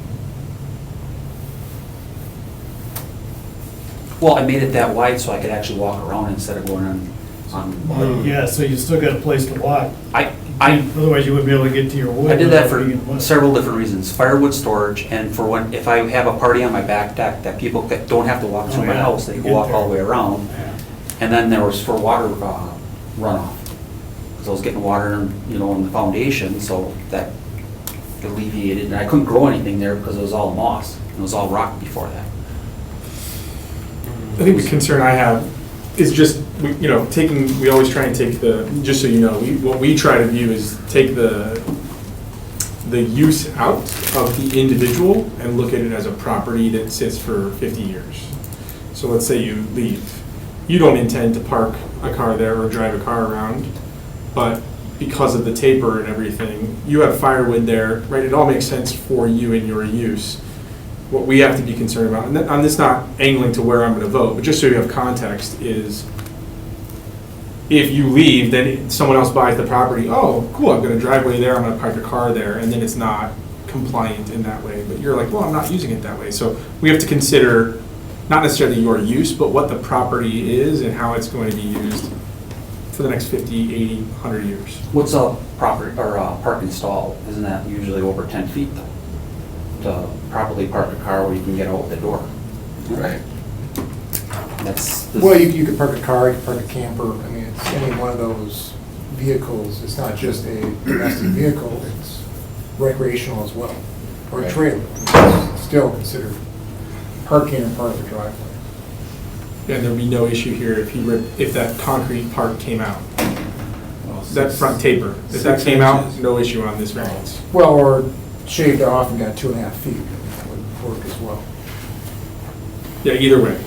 Speaker 10: Well, I made it that wide so I could actually walk around instead of going on.
Speaker 3: Well, yeah, so you still got a place to walk.
Speaker 10: I
Speaker 3: Otherwise, you wouldn't be able to get to your wood.
Speaker 10: I did that for
Speaker 3: without being wet.
Speaker 10: several different reasons. Firewood storage, and for when, if I have a party on my back deck that people don't have to walk through
Speaker 3: Oh,
Speaker 10: my
Speaker 3: yeah.
Speaker 10: house, they
Speaker 3: You
Speaker 10: can
Speaker 3: get
Speaker 10: walk
Speaker 3: there.
Speaker 10: all the way around.
Speaker 3: Yeah.
Speaker 10: And then there was for water runoff. Because I was getting water, in the foundation, so that alleviated, and I couldn't grow anything there because it was all moss. It was all rock before that.
Speaker 4: I think the concern I have is just, we always try and take just so you know, what we try to view is take the use out of the individual and look at it as a property that sits for 50 years. So let's say you leave. You don't intend to park a car there or drive a car around, but because of the taper and everything, you have firewood there, right? It all makes sense for you and your use. What we have to be concerned about, and I'm just not angling to where I'm going to vote, but just so you have context, is if you leave, then someone else buys the property. Oh, cool, I've got a driveway there, I'm going to park a car there, and then it's not compliant in that way. But you're like, well, I'm not using it that way. So we have to consider not necessarily your use, but what the property is and how it's going to be used for the next 50, 80, 100 years.
Speaker 10: What's a proper, or a parking stall? Isn't that usually over 10 feet though? To properly park a car where you can get out the door.
Speaker 2: Right.
Speaker 10: That's.
Speaker 5: Well, you could park a car, you could park a camper, I mean, it's any one of those vehicles, it's not just a domestic vehicle, it's recreational as well, or a
Speaker 2: Right.
Speaker 5: trailer. It's still considered parking and part of the driveway.
Speaker 4: And there'd be no issue here if that concrete part came out. That front taper, if that
Speaker 8: 6
Speaker 4: came out,
Speaker 8: inches.
Speaker 4: no issue on this variance.
Speaker 5: Well, or shaved off and got 2.5 feet, that would work as well.
Speaker 4: Yeah, either way.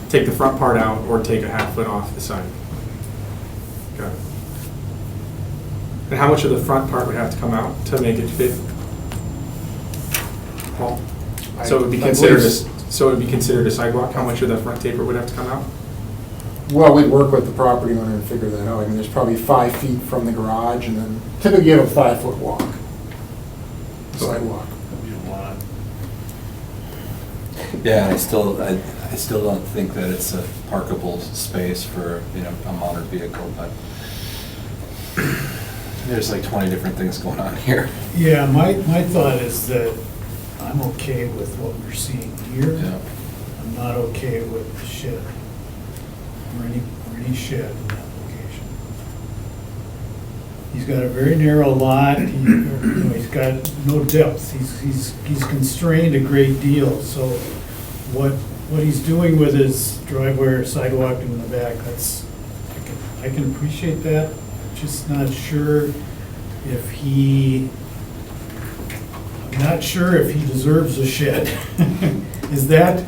Speaker 4: Take the front part out or take a half foot off the side. Got it. And how much of the front part would have to come out to make it fit? Paul? So it would be
Speaker 5: I
Speaker 4: considered,
Speaker 5: believe-
Speaker 4: so it would be considered a sidewalk? How much of that front taper would have to come out?
Speaker 5: Well, we'd work with the property owner and figure that out. I mean, there's probably 5 feet from the garage, and then typically you have a 5-foot walk, sidewalk.
Speaker 2: Yeah, I still don't think that it's a parkable space for, a modern vehicle, but there's like 20 different things going on here.
Speaker 3: Yeah, my thought is that I'm okay with what we're seeing here.
Speaker 2: Yeah.
Speaker 3: I'm not okay with the shed, or any shed in that location. He's got a very narrow lot, he's got no depth, he's constrained a great deal, so what he's doing with his driveway or sidewalk in the back, I can appreciate that, just not sure if I'm not sure if he deserves a shed. Is the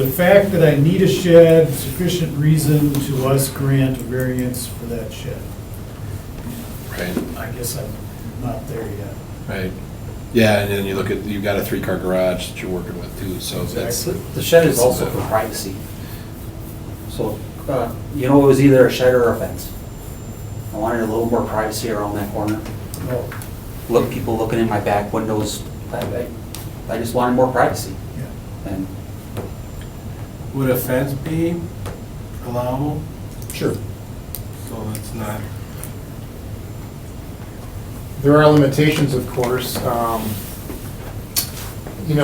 Speaker 3: fact that I need a shed sufficient reason to us grant a variance for that shed?
Speaker 2: Right.
Speaker 3: I guess I'm not there yet.
Speaker 2: Right. Yeah, and then you've got a 3-car garage that you're working with too, so that's.
Speaker 3: Exactly.
Speaker 10: The shed is also for privacy. So, it was either a shed or a fence. I wanted a little more privacy around that corner.
Speaker 3: Oh,
Speaker 10: People looking in my back windows, I just wanted more privacy.
Speaker 3: yeah.
Speaker 10: And
Speaker 8: Would a fence be allowable?
Speaker 5: Sure.
Speaker 8: So it's not,
Speaker 5: There are limitations, of course. You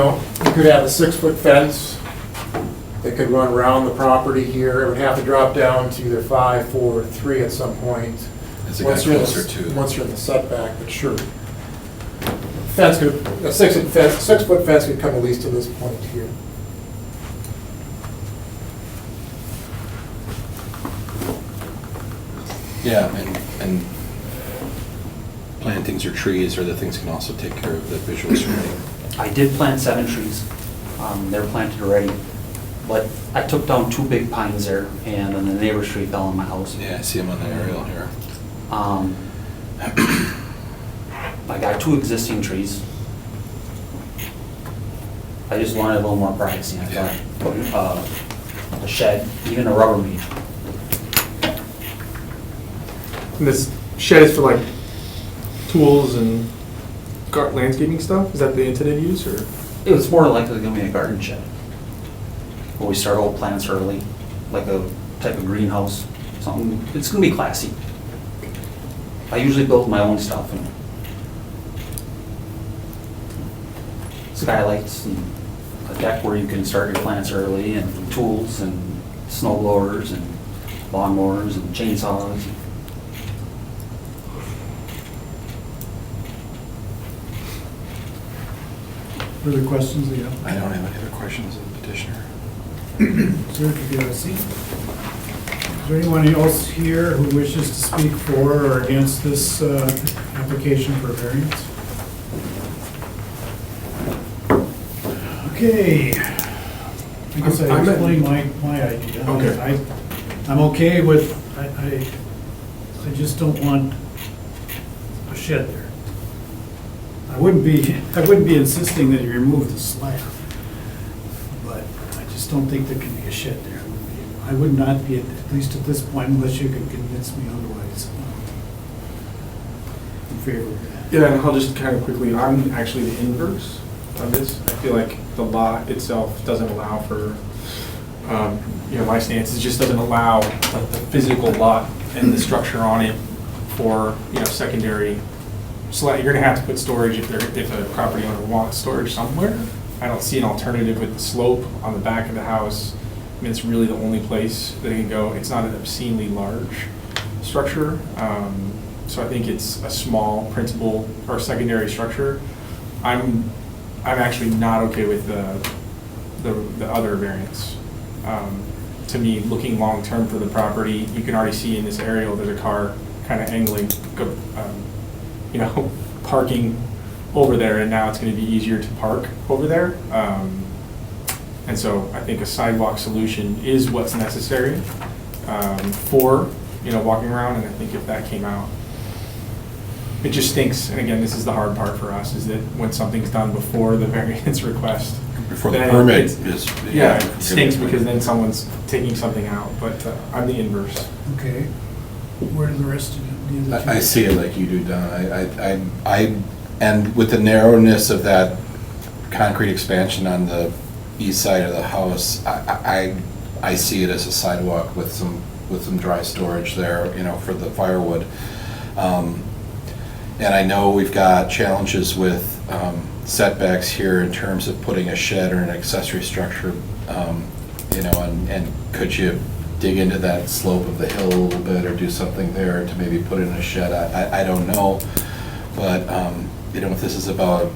Speaker 5: could have a 6-foot fence that could run around the property here. It would have to drop down to either 5, 4, 3 at some point.
Speaker 2: As it got
Speaker 5: Once you're in the-
Speaker 2: closer to.
Speaker 5: Once you're in the setback, but sure. Fence could, a 6-foot fence could come at least to this point here.
Speaker 2: Yeah, and plantings or trees or the things can also take care of the visual screening.
Speaker 10: I did plant 7 trees. They're planted already. But I took down 2 big pines there, and then the neighbor's tree fell on my house.
Speaker 2: Yeah, I see them on the aerial here.
Speaker 10: I got 2 existing trees. I just wanted a little more privacy. I thought a shed, even a Rubbermaid.
Speaker 4: And this shed is for like tools and landscaping stuff? Is that the intended use, or?
Speaker 10: It was more likely going to be a garden shed, where we start old plants early, like a type of greenhouse, something. It's going to be classy. I usually build my own stuff, and skylights and a deck where you can start your plants early, and tools and snow blowers and lawnmowers and chainsaws.
Speaker 3: Further questions, Leo?
Speaker 2: I don't have any other questions of the petitioner.
Speaker 3: Sir, could you have a seat? there anyone else here who wishes to speak for or against this application for variance? Okay. I guess I
Speaker 4: I'm-
Speaker 3: explained my idea.
Speaker 4: Okay.
Speaker 3: I'm okay with, I just don't want a shed there. I wouldn't be insisting that you remove the slab, but I just don't think there can be a shed there. I would not be, at least at this point, unless you can convince me otherwise, in favor of that.
Speaker 4: Yeah, and I'll just kind of quickly, I'm actually the inverse of this. I feel like the lot itself doesn't allow for, my stance, it just doesn't allow the physical lot and the structure on it for, secondary. So you're gonna have to put storage if a property owner wants storage somewhere. I don't see an alternative with the slope on the back of the house. I mean, it's really the only place that it can go. It's not an obscenely large structure. So I think it's a small principal or secondary structure. I'm actually not okay with the other variance. To me, looking long-term for the property, you can already see in this aerial, there's a car kind of angling, parking over there, and now it's going to be easier to park over there. And so I think a sidewalk solution is what's necessary for, walking around, and I think if that came out, it just stinks. And again, this is the hard part for us, is that when something's done before the variance request.
Speaker 2: Before the
Speaker 4: then
Speaker 2: permit
Speaker 4: it's-
Speaker 2: is.
Speaker 4: Yeah, it stinks because then someone's taking something out, but I'm the inverse.
Speaker 3: Okay. Where do the rest of you? the other two?
Speaker 2: I see it like you do, Don. And with the narrowness of that concrete expansion on the east side of the house, I see it as a sidewalk with some dry storage there, for the firewood. And I know we've got challenges with setbacks here in terms of putting a shed or an accessory structure, and could you dig into that slope of the hill a little bit or do something there to maybe put in a shed? I don't know. But, if this is about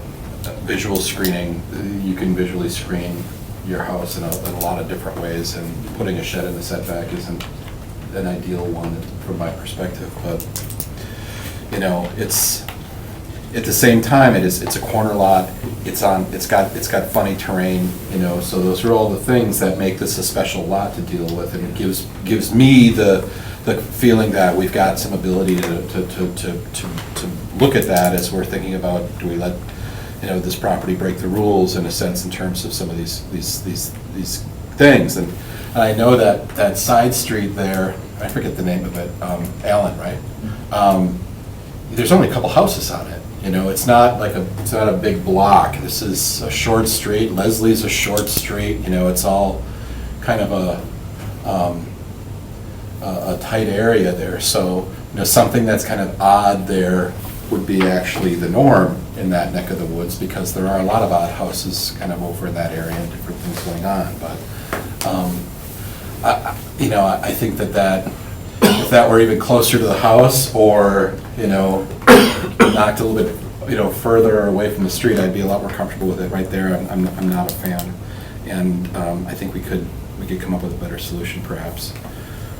Speaker 2: visual screening, you can visually screen your house in a lot of different ways, and putting a shed in the setback isn't an ideal one from my perspective. But, it's, at the same time, it's a corner lot, it's got funny terrain, so those are all the things that make this a special lot to deal with, and it gives me the feeling that we've got some ability to look at that as we're thinking about, do we let, this property break the rules in a sense in terms of some of these things, and I know that side street there, I forget the name of it, Allen, right? There's only a couple houses on it. It's not a big block. This is a short street. Leslie's a short street. It's all kind of a tight area there. So, something that's kind of odd there would be actually the norm in that neck of the woods, because there are a lot of odd houses kind of over in that area and different things going on. But, I think that if that were even closer to the house, or, knocked a little bit, further away from the street, I'd be a lot more comfortable with it. Right there, I'm not a fan. And I think we could come up with a better solution perhaps.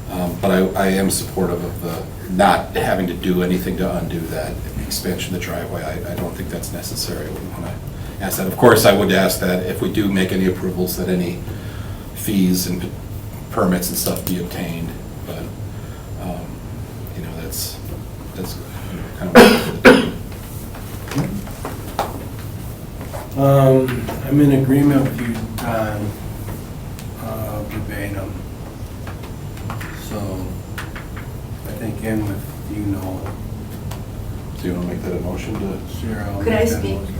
Speaker 2: But I am supportive of the not having to do anything to undo that expansion of the driveway. I don't think that's necessary. I wouldn't want to ask that. Of course, I would ask that if we do make any approvals, that any fees and permits and stuff be obtained. But, that's kind of.
Speaker 8: I'm in agreement with you, Don, verbatim. So, I think in with,
Speaker 2: Do you want to make that a motion to?
Speaker 8: Sure, I'll
Speaker 1: Could I
Speaker 8: make that
Speaker 1: speak?
Speaker 8: motion.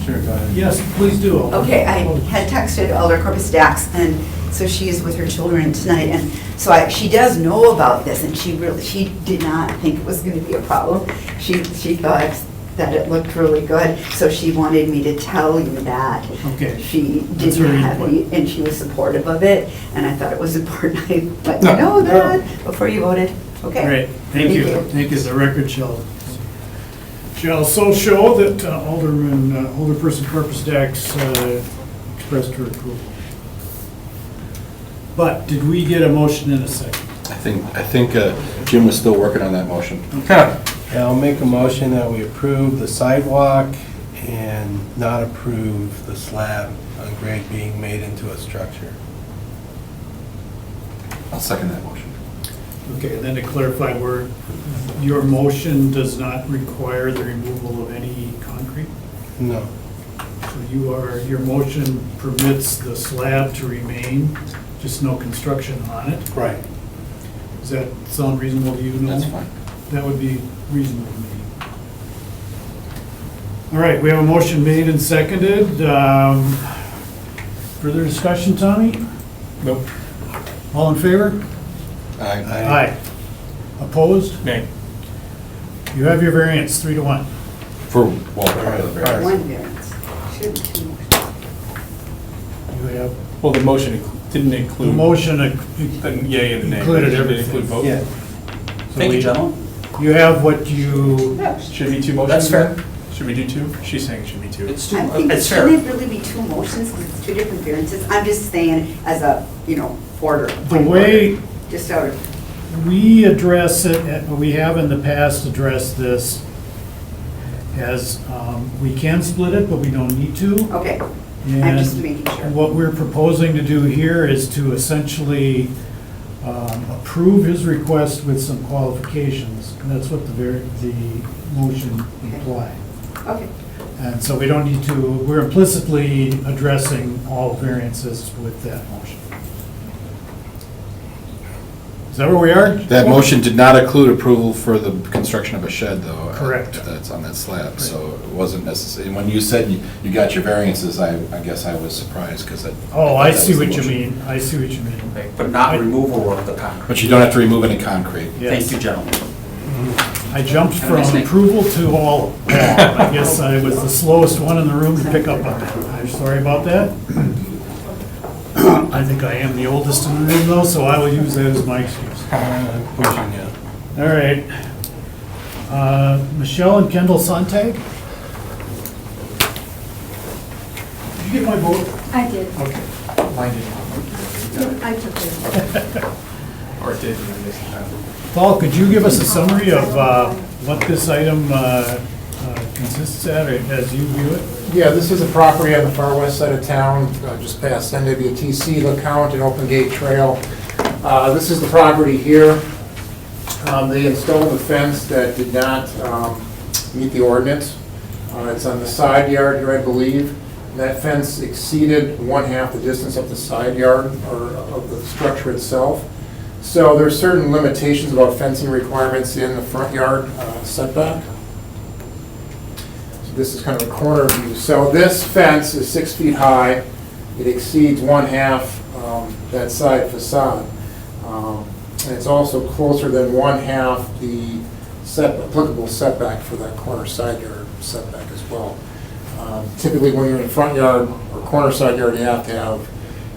Speaker 8: Sure, go ahead.
Speaker 3: Yes, please do.
Speaker 1: Okay, I had texted Alder Corpus Dax, and so she is with her children tonight, and so she does know about this, and she did not think it was going to be a problem. She thought that it looked really good, so she wanted me to tell you that.
Speaker 3: Okay.
Speaker 1: She
Speaker 3: That's
Speaker 1: didn't
Speaker 3: very
Speaker 1: have any, and she was supportive of it, and I thought it was important I let you know that before you voted. Okay.
Speaker 3: Great, thank you. Thank you. The record shall so show that Alderperson Corpus Dax expressed her approval. But did we get a motion in a second?
Speaker 2: I think Jim was still working on that motion.
Speaker 8: Yeah, I'll make a motion that we approve the sidewalk and not approve the slab on grade being made into a structure.
Speaker 2: I'll second that motion.
Speaker 3: Okay, and then to clarify, your motion does not require the removal of any concrete?
Speaker 8: No.
Speaker 3: So your motion permits the slab to remain, just no construction on it?
Speaker 8: Right.
Speaker 3: Does that sound reasonable to you, Noel?
Speaker 2: That's fine.
Speaker 3: That would be reasonable to me. All right, we have a motion made and seconded. Further discussion, Tommy?
Speaker 4: Nope.
Speaker 3: All in favor?
Speaker 2: Aye.
Speaker 3: Aye. Opposed?
Speaker 4: Nay.
Speaker 3: You have your variance, 3-1.
Speaker 2: For, well, part of the variance.
Speaker 1: One variance, should be two motions.
Speaker 3: You have,
Speaker 4: Well, the motion didn't
Speaker 3: the
Speaker 4: include.
Speaker 3: motion
Speaker 4: The yay and the nay.
Speaker 3: included
Speaker 4: Did it
Speaker 3: everything.
Speaker 4: include both?
Speaker 8: Yeah.
Speaker 3: So
Speaker 10: Thank you,
Speaker 3: we-
Speaker 10: gentlemen.
Speaker 3: You have what you,
Speaker 4: Should be two motions?
Speaker 10: That's fair.
Speaker 4: Should we do two? She's saying it should be two.
Speaker 10: It's too,
Speaker 1: I think,
Speaker 10: it's
Speaker 1: shouldn't
Speaker 10: fair.
Speaker 1: it really be two motions, because it's two different variances? I'm just saying as a, order.
Speaker 3: the way
Speaker 1: Just out of,
Speaker 3: we address it, we have in the past addressed this as, we can split it, but we don't need to.
Speaker 1: okay, I'm
Speaker 3: And
Speaker 1: just making sure.
Speaker 3: what we're proposing to do here is to essentially approve his request with some qualifications. And that's what the motion implied.
Speaker 1: Okay,
Speaker 3: And so we don't need to, we're implicitly addressing all variances with that motion. Is that where we are?
Speaker 2: That motion did not include approval for the construction of a shed, though.
Speaker 3: Correct.
Speaker 2: That's on that slab, so it wasn't necessary. When you said you got your variances, I guess I was surprised, because I.
Speaker 3: Oh,
Speaker 2: thought
Speaker 3: I
Speaker 2: that
Speaker 3: see
Speaker 2: was the
Speaker 3: what you
Speaker 2: motion.
Speaker 3: mean. I see what you mean.
Speaker 10: But not removal of the concrete.
Speaker 2: But you don't have to remove any concrete.
Speaker 3: Yes.
Speaker 10: Thank you, gentlemen.
Speaker 3: I jumped
Speaker 10: Have a
Speaker 3: from
Speaker 10: nice day.
Speaker 3: approval to all. I guess I was the slowest one in the room to pick up on that. I'm sorry about that. I think I am the oldest in the room though, so I will use that as my excuse.
Speaker 8: Pushing you.
Speaker 3: All right. Michelle and Kendall Sontag? Did you get my vote?
Speaker 11: I did.
Speaker 3: Okay. Mine didn't.
Speaker 11: I took it.
Speaker 4: Or it did, and I missed that.
Speaker 3: Paul, could you give us a summary of what this item consists at, or as you view it?
Speaker 5: Yeah, this is a property on the far west side of town, just past NWTC, LeCount, and Open Gate Trail. This is the property here. They installed a fence that did not meet the ordinance. It's on the side yard here, I believe. That fence exceeded 1/2 the distance of the side yard, or of the structure itself. So there's certain limitations about fencing requirements in the front yard setback. So this is kind of a corner view. So this fence is 6 feet high. It exceeds 1/2 that side facade. And it's also closer than 1/2 the applicable setback for that corner side yard setback as well. Typically, when you're in a front yard or corner side yard, you have to have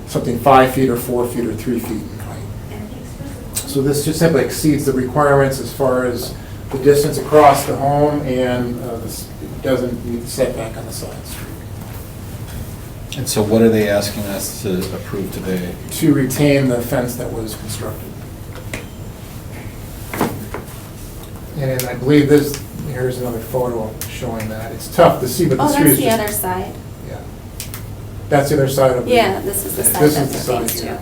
Speaker 5: something 5 feet or 4 feet or 3 feet in height. So this just simply exceeds the requirements as far as the distance across the home, and it doesn't meet the setback on the side street.
Speaker 2: And so what are they asking us to approve today?
Speaker 5: To retain the fence that was constructed. And I believe this, here's another photo showing that. It's tough to see, but the
Speaker 11: Oh,
Speaker 5: street is
Speaker 11: that's the
Speaker 5: just...
Speaker 11: other side.
Speaker 5: Yeah. That's the other side of the...
Speaker 11: Yeah, this is the side
Speaker 5: This
Speaker 11: that
Speaker 5: is the
Speaker 11: pertains
Speaker 5: side
Speaker 11: to.
Speaker 5: here,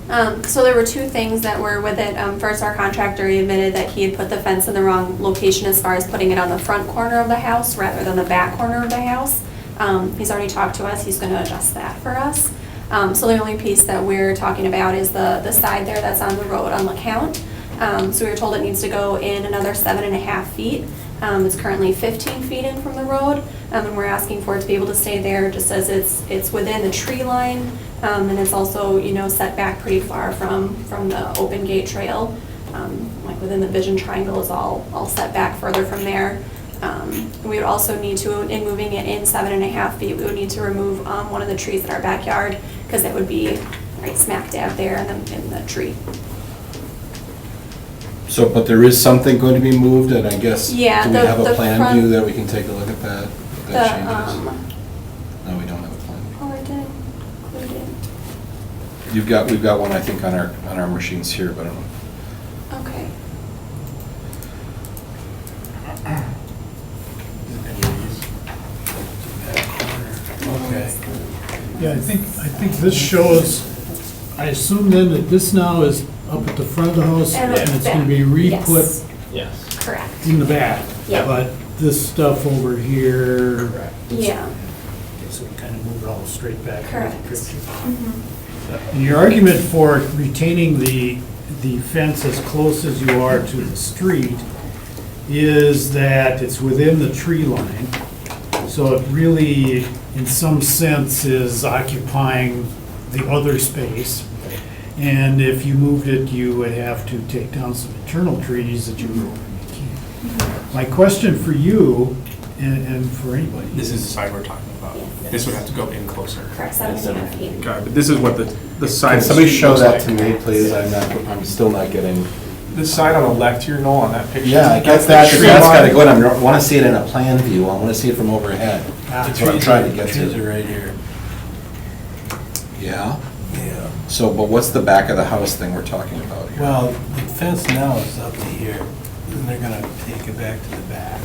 Speaker 5: yeah.
Speaker 11: So there were two things that were with it. First, our contractor admitted that he had put the fence in the wrong location as far as putting it on the front corner of the house rather than the back corner of the house. He's already talked to us, he's gonna adjust that for us. So the only piece that we're talking about is the side there that's on the road on LeCount. So we were told it needs to go in another 7.5 feet. It's currently 15 feet in from the road, and we're asking for it to be able to stay there just as it's within the tree line, and it's also, set back pretty far from the Open Gate Trail. Like within the vision triangle is all set back further from there. We would also need to, in moving it in 7.5 feet, we would need to remove one of the trees in our backyard, because it would be right smack dab there in the tree.
Speaker 2: So, but there is something going to be moved, and I guess,
Speaker 11: Yeah,
Speaker 2: do we have a
Speaker 11: the
Speaker 2: plan
Speaker 11: front-
Speaker 2: view that we can take a look at that? That changes?
Speaker 11: The,
Speaker 2: No, we don't have a plan.
Speaker 11: oh, I did include it.
Speaker 2: we've got one, I think, on our machines here, but I don't know.
Speaker 11: Okay.
Speaker 8: Okay.
Speaker 3: Yeah, I think this shows, I assume then that this now is up at the front of the house
Speaker 11: And
Speaker 3: and it's gonna be
Speaker 11: Yes.
Speaker 3: re-put
Speaker 10: Yes.
Speaker 11: Correct.
Speaker 3: in the back.
Speaker 11: Yeah.
Speaker 3: But this stuff over here,
Speaker 11: Yeah.
Speaker 3: so we kind of move it all straight back. to the
Speaker 11: Correct.
Speaker 3: picture.
Speaker 11: Mhm.
Speaker 3: And your argument for retaining the fence as close as you are to the street is that it's within the tree line. So it really, in some sense, is occupying the other space. And if you moved it, you would have to take down some internal trees that you normally can't. My question for you, and for anybody.
Speaker 4: This is the side we're talking about. This would have to go in closer.
Speaker 11: Correct, 7.5 feet.
Speaker 4: Okay, but this is what the side.
Speaker 2: Can
Speaker 4: of the
Speaker 2: somebody
Speaker 4: street
Speaker 2: show
Speaker 4: looks
Speaker 2: that
Speaker 4: like.
Speaker 2: to me, please? I'm still not getting.
Speaker 4: The side on the left here, Noel, on that picture.
Speaker 2: Yeah, I get
Speaker 4: that's the
Speaker 2: that, but
Speaker 4: tree
Speaker 2: that's gotta
Speaker 4: line.
Speaker 2: go in. I want to see it in a plan view. I want to see it from overhead. That's what I'm trying to get
Speaker 8: Trees
Speaker 2: to.
Speaker 8: are right here.
Speaker 2: Yeah?
Speaker 8: Yeah.
Speaker 2: So, but what's the back of the house thing we're talking about here?
Speaker 8: Well, the fence now is up to here, and they're gonna take it back to the back.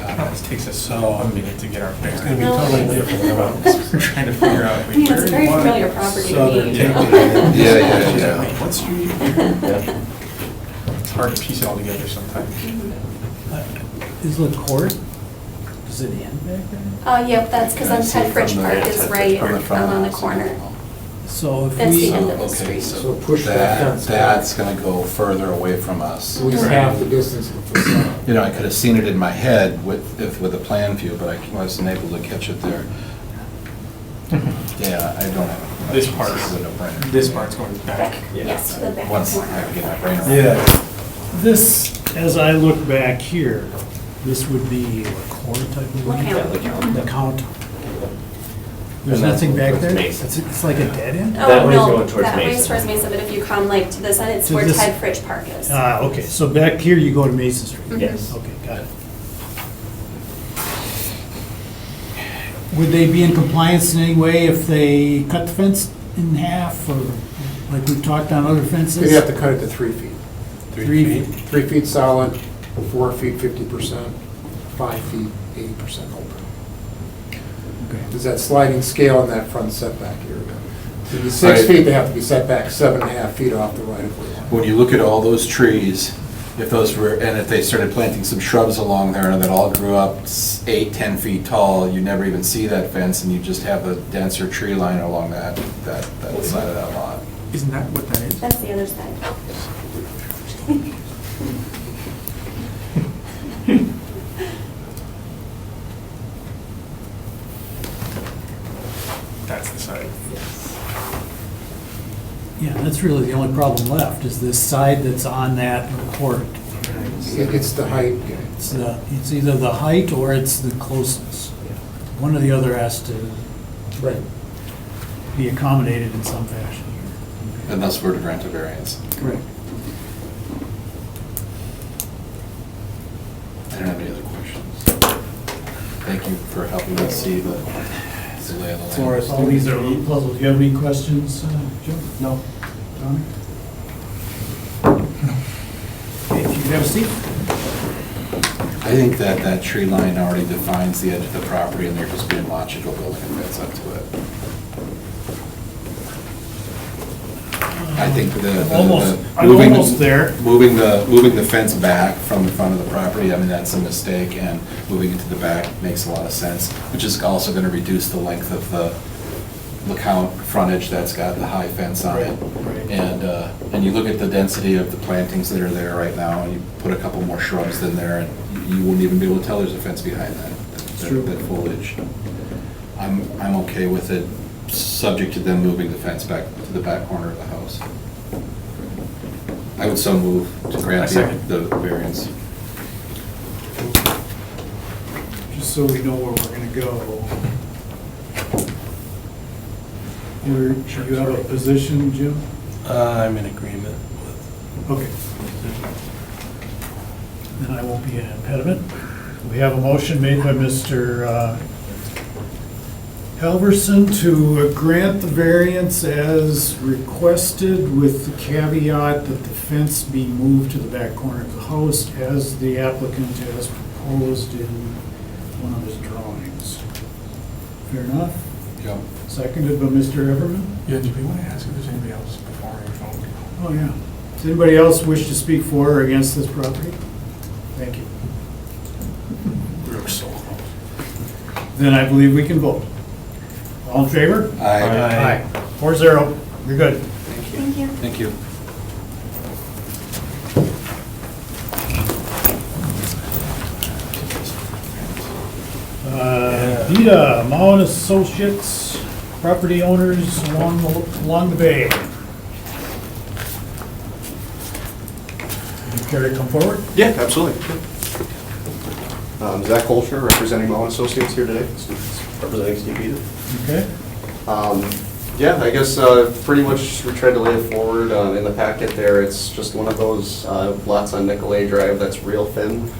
Speaker 4: It takes us
Speaker 8: So-
Speaker 4: a minute to get our
Speaker 8: It's
Speaker 4: bearings.
Speaker 8: gonna be
Speaker 11: No,
Speaker 8: totally
Speaker 11: it's-
Speaker 8: different.
Speaker 4: We're trying to figure out.
Speaker 11: I mean, it's a very
Speaker 4: where-
Speaker 11: familiar property
Speaker 8: So
Speaker 11: to
Speaker 8: they're
Speaker 11: me.
Speaker 8: taking
Speaker 11: you know?
Speaker 8: it.
Speaker 2: Yeah.
Speaker 4: Wait, what street? It's hard to piece it all together sometimes.
Speaker 3: Is the court, does it end back there?
Speaker 11: Yep, that's because
Speaker 2: Can I see
Speaker 11: Ted
Speaker 2: it
Speaker 11: Fritsch
Speaker 2: from
Speaker 11: Park
Speaker 2: the-
Speaker 11: is right
Speaker 2: from the front of
Speaker 11: on the
Speaker 2: house?
Speaker 11: corner.
Speaker 3: So if
Speaker 11: That's the
Speaker 3: we,
Speaker 11: end of the
Speaker 2: Okay,
Speaker 11: street.
Speaker 5: So push that fence back.
Speaker 2: That's gonna go further away from us.
Speaker 5: At least half the distance of the facade.
Speaker 2: You know, I could have seen it in my head with a plan view, but I wasn't able to catch it there. Yeah, I don't have.
Speaker 4: This part,
Speaker 2: This is a no-brainer.
Speaker 4: this part's going back.
Speaker 11: Back, yes, to the back
Speaker 2: Once I
Speaker 11: corner.
Speaker 2: can get my brain around.
Speaker 8: Yeah.
Speaker 3: this, as I look back here, this would be a court type of.
Speaker 11: Look
Speaker 3: building?
Speaker 11: out.
Speaker 3: The count. There's
Speaker 10: And that's
Speaker 3: nothing back
Speaker 10: towards
Speaker 3: there?
Speaker 10: Mason.
Speaker 3: It's like a dead end?
Speaker 11: Oh,
Speaker 10: That way's
Speaker 11: no,
Speaker 10: going towards
Speaker 11: that way's
Speaker 10: Mason.
Speaker 11: towards Mason, but if you come like to this side, it's
Speaker 3: To
Speaker 11: where
Speaker 3: this-
Speaker 11: Ted Fritsch Park is.
Speaker 3: Okay, so back here you go to Mason Street?
Speaker 10: Yes.
Speaker 3: Okay, got it. Would they be in compliance in any way if they cut the fence in half, or like we've talked on other fences?
Speaker 5: You'd have to cut it to 3 feet.
Speaker 3: 3 feet.
Speaker 5: 3 feet solid, 4 feet 50%, 5 feet 80% open.
Speaker 3: Okay.
Speaker 5: There's that sliding scale in that front setback area. To be 6
Speaker 2: Right.
Speaker 5: feet, they have to be set back 7.5 feet off the right of way line.
Speaker 2: When you look at all those trees, if those were, and if they started planting some shrubs along there and that all grew up 8, 10 feet tall, you never even see that fence and you just have a denser tree line along that side of that lot.
Speaker 4: Isn't that what that is?
Speaker 11: That's the other side.
Speaker 4: That's the side.
Speaker 3: Yeah, that's really the only problem left, is this side that's on that court.
Speaker 5: It's the height.
Speaker 3: It's either the height or it's the closeness. One or the other has to
Speaker 5: Right.
Speaker 3: be accommodated in some fashion.
Speaker 2: Unless we're to grant a variance.
Speaker 3: Correct.
Speaker 2: I don't have any other questions. Thank you for helping us see the lay of the land.
Speaker 8: Forest.
Speaker 3: All these are a little puzzled. Do you have any questions, Joe?
Speaker 8: No.
Speaker 3: Tommy? Okay, if you have a seat.
Speaker 2: I think that tree line already defines the edge of the property and they're just being logical building a fence up to it. I think
Speaker 3: I'm almost there.
Speaker 2: Moving the fence back from the front of the property, I mean, that's a mistake, and moving it to the back makes a lot of sense, which is also gonna reduce the length of the count frontage that's got the high fence on it. And you look at the density of the plantings that are there right now, and you put a couple more shrubs in there, and you wouldn't even be able to tell there's a fence behind that foliage. I'm okay with it, subject to them moving the fence back to the back corner of the house. I would so move to
Speaker 4: I
Speaker 2: grant
Speaker 4: second.
Speaker 2: the variance.
Speaker 3: Just so we know where we're gonna go. You have a position, Jim?
Speaker 8: I'm in agreement with.
Speaker 3: Okay. Then I won't be an impediment. We have a motion made by Mr. Halverson to grant the variance as requested with the caveat that the fence be moved to the back corner of the house as the applicant has proposed in one of his drawings. Fair enough?
Speaker 2: Yep.
Speaker 3: Seconded by Mr. Everman?
Speaker 4: Yeah, do we want to ask if there's anybody else before our phone?
Speaker 3: Oh, yeah. Does anybody else wish to speak for or against this property? Thank you.
Speaker 4: We're so close.
Speaker 3: Then I believe we can vote. All in favor?
Speaker 2: Aye.
Speaker 3: 4-0. You're good.
Speaker 11: Thank you.
Speaker 2: Thank you.
Speaker 3: Vita, Mao and Associates, property owners along the bay. You care to come forward?
Speaker 12: Yeah, absolutely. Zach Kolcher, representing Mullen Associates here today, representing Steve Vita.
Speaker 3: Okay.
Speaker 12: Yeah, I guess pretty much we tried to lay it forward in the packet there. It's just one of those lots on Nicolay Drive that's real thin.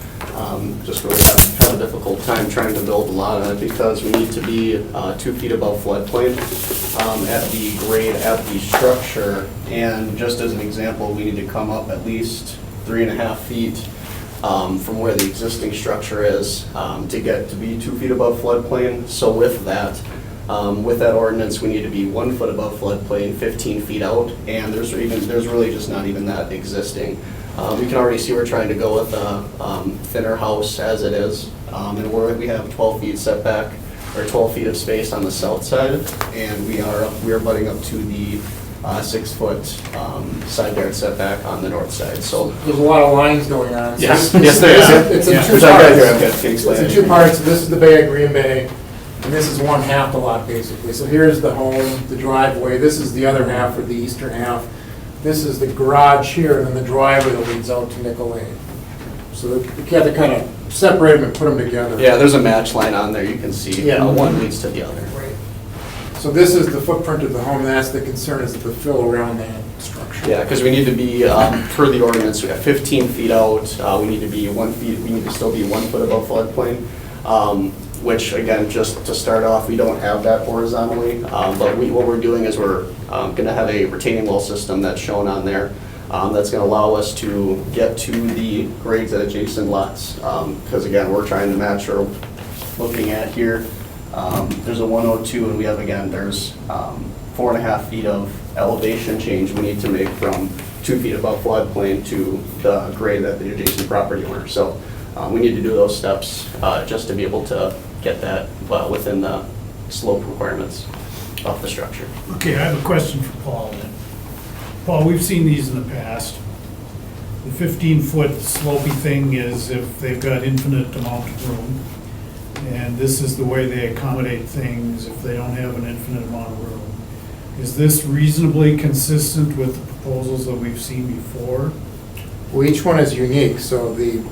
Speaker 12: Just really have a difficult time trying to build a lot on it because we need to be 2 feet above floodplain at the grade at the structure. And just as an example, we need to come up at least 3.5 feet from where the existing structure is to get to be 2 feet above floodplain. So with that ordinance, we need to be 1 foot above floodplain, 15 feet out, and there's really just not even that existing. We can already see we're trying to go with a thinner house as it is, and we have 12 feet setback, or 12 feet of space on the south side, and we are butting up to the 6 foot side yard setback on the north side, so.
Speaker 5: There's a lot of lines going on.
Speaker 12: Yes,
Speaker 5: So
Speaker 12: yes, there is.
Speaker 5: It's in
Speaker 12: Yeah.
Speaker 5: two
Speaker 12: Which I've got
Speaker 5: parts.
Speaker 12: here, I've got to explain
Speaker 5: It's
Speaker 12: it.
Speaker 5: in 2 parts. This is the bay at Green Bay, and this is one half the lot, basically. So here's the home, the driveway. This is the other half, or the eastern half. This is the garage here, and then the driveway that leads out to Nicolay. So you have to kind of separate them and put them together.
Speaker 12: Yeah, there's a match line on there, you can see,
Speaker 5: Yeah.
Speaker 12: one leads to the other.
Speaker 5: Right. So this is the footprint of the home. That's the concern, is the fill around that structure.
Speaker 12: Yeah, because we need to be, per the ordinance, we have 15 feet out, we need to be 1 feet, we need to still be 1 foot above floodplain, which, again, just to start off, we don't have that horizontally, but what we're doing is we're going to have a retaining wall system that's shown on there, that's going to allow us to get to the grades at adjacent lots, because, again, we're trying to match or looking at here, there's a 102, and we have, again, there's 4.5 feet of elevation change we need to make from 2 feet above floodplain to the grade at the adjacent property owner. So we need to do those steps just to be able to get that within the slope requirements of the structure.
Speaker 3: Okay, I have a question for Paul then. Paul, we've seen these in the past. The 15-foot slopey thing is if they've got infinite amount of room. And this is the way they accommodate things if they don't have an infinite amount of room. Is this reasonably consistent with the proposals that we've seen before?
Speaker 5: Well, each one is unique, so the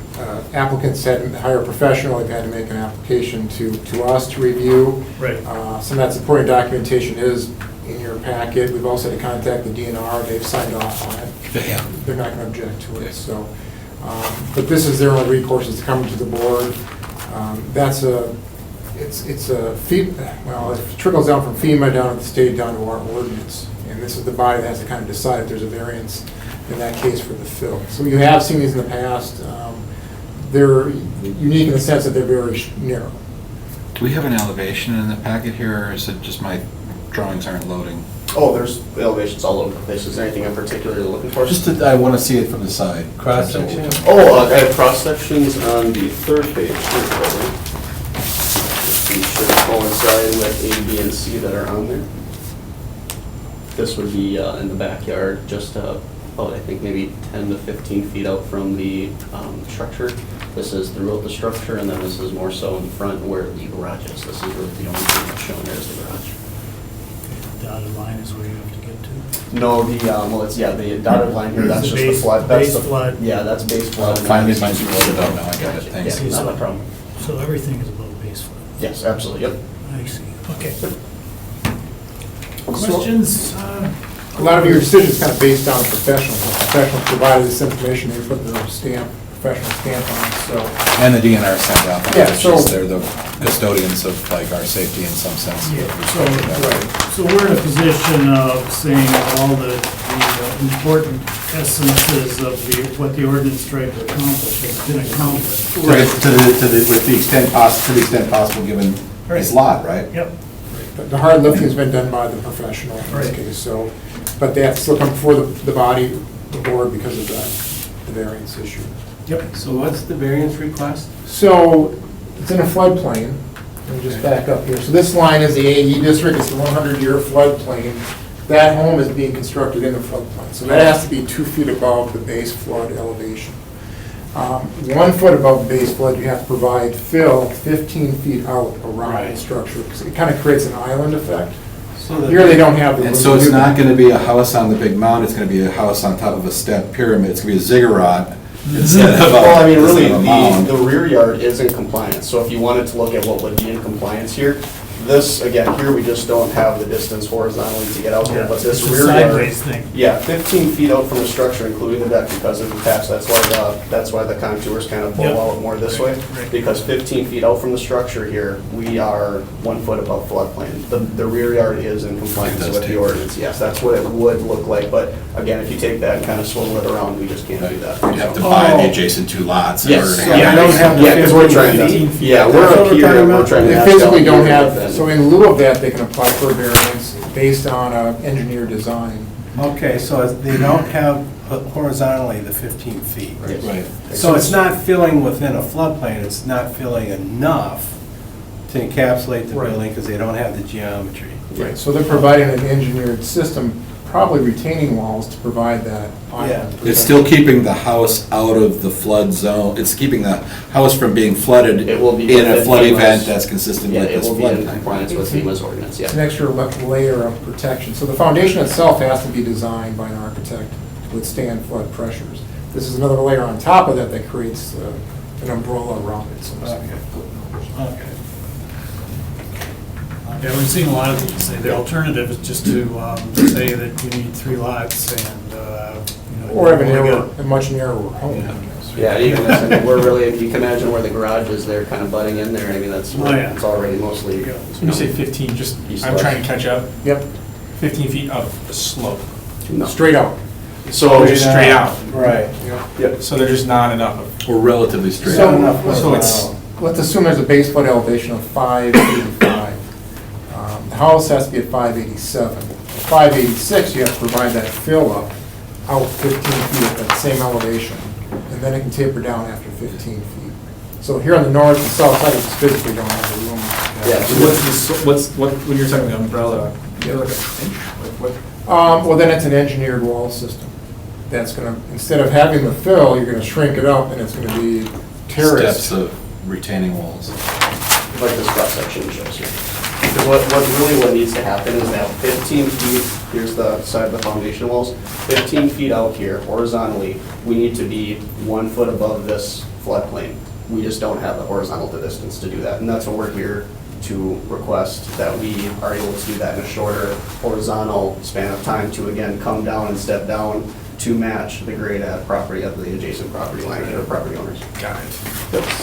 Speaker 5: applicants had to hire a professional, they've had to make an application to us to review.
Speaker 3: Right.
Speaker 5: Some of that supporting documentation is in your packet. We've also had to contact the DNR, they've signed off on it.
Speaker 2: Yeah.
Speaker 5: They're not going to object to it, so. But this is their only recourse, is to come to the board. It's a well, it trickles down from FEMA down to the state, down to our ordinance. And this is the body that has to kind of decide if there's a variance in that case for the fill. So you have seen these in the past. They're unique in the sense that they're very narrow.
Speaker 2: Do we have an elevation in the packet here, or is it just my drawings aren't loading?
Speaker 12: Oh, there's elevations all over the place. Is there anything in particular you're looking for?
Speaker 2: I want to see it from the side.
Speaker 8: Cross section?
Speaker 12: Oh, I have cross sections on the 3rd page. Here, probably. These should coincide with A, B, and C that are on there. This would be in the backyard, just about, I think, maybe 10 to 15 feet out from the structure. This is throughout the structure, and then this is more so in front where the garage is. This is really the only thing that's shown there is the garage.
Speaker 3: Dotted line is where you have to get to.
Speaker 12: No, the the dotted line here, that's
Speaker 3: It's the
Speaker 12: just the
Speaker 3: base-
Speaker 12: flood. That's
Speaker 3: base
Speaker 12: the
Speaker 3: flood.
Speaker 12: Yeah, that's base flood.
Speaker 2: Finally, mine's loaded up now, I got it, thanks.
Speaker 12: Yeah, not a problem.
Speaker 3: So everything is above base flood.
Speaker 12: Yes, absolutely, yep.
Speaker 3: I see, okay. Questions?
Speaker 5: A lot of your decisions kind of based on professionals. The professionals provided this information, they put their stamp professional stamp on it, so.
Speaker 2: And the DNR signed off on it,
Speaker 5: Yeah,
Speaker 2: it's
Speaker 5: so-
Speaker 2: just they're the custodians of like our safety in some sense.
Speaker 3: So we're in a position of saying all the important essences of what the ordinance tried to accomplish has been accomplished.
Speaker 2: Right, with the extent possible, given his lot, right?
Speaker 3: Yep.
Speaker 5: The hard lifting has been done by the professional in this
Speaker 3: Right.
Speaker 5: case, so, but they have to still come before the body, the board, because of the variance issue.
Speaker 3: Yep.
Speaker 8: So what's the variance request?
Speaker 5: So, it's in a floodplain, let me just back up here. So this line is the AE district, it's the 100-year floodplain. That home is being constructed in the floodplain, so that has to be 2 feet above the base flood elevation. 1 foot above the base flood, you have to provide fill 15 feet out around
Speaker 8: Right.
Speaker 5: the structure, because it kind of creates an island effect.
Speaker 8: So the-
Speaker 5: Here, they don't have the.
Speaker 2: And so it's not gonna be a house on the big mound, it's gonna be a house on top of a step pyramid, it's gonna be a ziggurat instead of a.
Speaker 12: Well, I mean, really,
Speaker 2: instead of a mound.
Speaker 12: the rear yard is in compliance, so if you wanted to look at what would be in compliance here, this, again, here we just don't have the distance horizontally to get out there, but this
Speaker 3: It's a
Speaker 12: rear yard.
Speaker 3: sideways thing.
Speaker 12: Yeah, 15 feet out from the structure, including the deck, because of the patch, that's why the contours kind of pull
Speaker 3: Yep.
Speaker 12: out more this way.
Speaker 3: Right.
Speaker 12: Because 15 feet out from the structure here, we are 1 foot above floodplain. The rear yard is in compliance
Speaker 2: It does
Speaker 12: with the
Speaker 2: take-
Speaker 12: ordinance, yes, that's what it would look like, but again, if you take that and kind of swivel it around, we just can't do that.
Speaker 2: You'd have to buy the adjacent 2 lots in order
Speaker 12: Yes,
Speaker 2: to
Speaker 12: yeah,
Speaker 2: get
Speaker 8: I don't have the
Speaker 12: yeah, because we're
Speaker 8: 15
Speaker 12: trying to,
Speaker 8: feet.
Speaker 12: yeah,
Speaker 8: That's
Speaker 12: we're
Speaker 8: what
Speaker 12: up
Speaker 8: we're
Speaker 12: here,
Speaker 8: talking
Speaker 12: we're
Speaker 8: about?
Speaker 12: trying to.
Speaker 5: They
Speaker 12: match
Speaker 5: physically
Speaker 12: out
Speaker 5: don't
Speaker 12: here
Speaker 5: have,
Speaker 12: with
Speaker 5: so
Speaker 12: it.
Speaker 5: in lieu of that, they can apply for a variance based on an engineer design.
Speaker 8: Okay, so they don't have horizontally the 15 feet.
Speaker 2: Right.
Speaker 8: So it's not filling within a floodplain, it's not filling enough to encapsulate the
Speaker 5: Right.
Speaker 8: building because they don't have the geometry.
Speaker 5: Right. So they're providing an engineered system, probably retaining walls to provide that island.
Speaker 2: It's still keeping the house out of the flood zone, it's keeping the house from being flooded
Speaker 12: It will be
Speaker 2: in a
Speaker 12: within
Speaker 2: flood
Speaker 12: FEMA's
Speaker 2: event that's consistent
Speaker 12: Yeah,
Speaker 2: with
Speaker 12: it
Speaker 2: this
Speaker 12: will be in
Speaker 2: flood.
Speaker 12: compliance with FEMA's ordinance,
Speaker 5: It's an
Speaker 12: yeah.
Speaker 5: extra layer of protection. So the foundation itself has to be designed by an architect to withstand flood pressures. This is another layer on top of that that creates an umbrella around it, so to speak.
Speaker 8: Okay.
Speaker 3: Yeah, we've seen a lot of these. The alternative is just to say that you need 3 lots and,
Speaker 5: Or have a much narrower home. I guess.
Speaker 12: Yeah, even, I mean, we're really, you can imagine where the garage is, they're kind of butting in there, I mean, that's,
Speaker 3: Oh, yeah.
Speaker 12: it's already mostly.
Speaker 4: When you say 15, just,
Speaker 12: East
Speaker 4: I'm
Speaker 12: west.
Speaker 4: trying to catch up,
Speaker 5: Yep,
Speaker 4: 15 feet of the slope.
Speaker 12: No.
Speaker 5: straight out.
Speaker 12: So,
Speaker 4: Just straight out.
Speaker 8: Right.
Speaker 12: Yep.
Speaker 4: So there's not enough of,
Speaker 2: Or relatively straight.
Speaker 5: So-
Speaker 4: so it's,
Speaker 5: Let's assume there's a base flood elevation of 585. The house has to be at 587. At 586, you have to provide that fill up out 15 feet at that same elevation, and then it can taper down after 15 feet. So here on the north and south side, it's physically don't have the room.
Speaker 12: Yeah.
Speaker 4: so when you're talking umbrella,
Speaker 5: Yeah.
Speaker 4: like an inch? Like what?
Speaker 5: Well, then it's an engineered wall system. That's gonna, instead of having the fill, you're gonna shrink it up, and it's gonna be terraced.
Speaker 2: Steps of retaining walls.
Speaker 12: like this cross section shows here. Because what needs to happen is that 15 feet, here's the side of the foundation walls, 15 feet out here horizontally, we need to be 1 foot above this floodplain. We just don't have the horizontal distance to do that, and that's what we're here to request, that we are able to do that in a shorter horizontal span of time to, again, come down and step down to match the grade at property of the adjacent property line or property owners.
Speaker 4: Got it.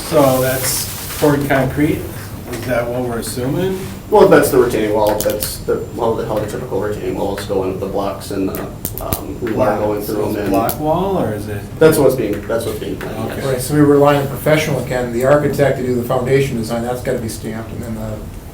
Speaker 8: So that's poured concrete? Is that what we're assuming?
Speaker 12: Well, that's the retaining wall, that's how the typical retaining walls go in with the blocks and the rebar going through
Speaker 8: So
Speaker 12: them.
Speaker 8: it's
Speaker 12: and
Speaker 8: block wall, or is it?
Speaker 12: That's what's being planned, yes.
Speaker 5: Right, so we rely on the professional again, the architect to do the foundation design, that's gotta be stamped, and then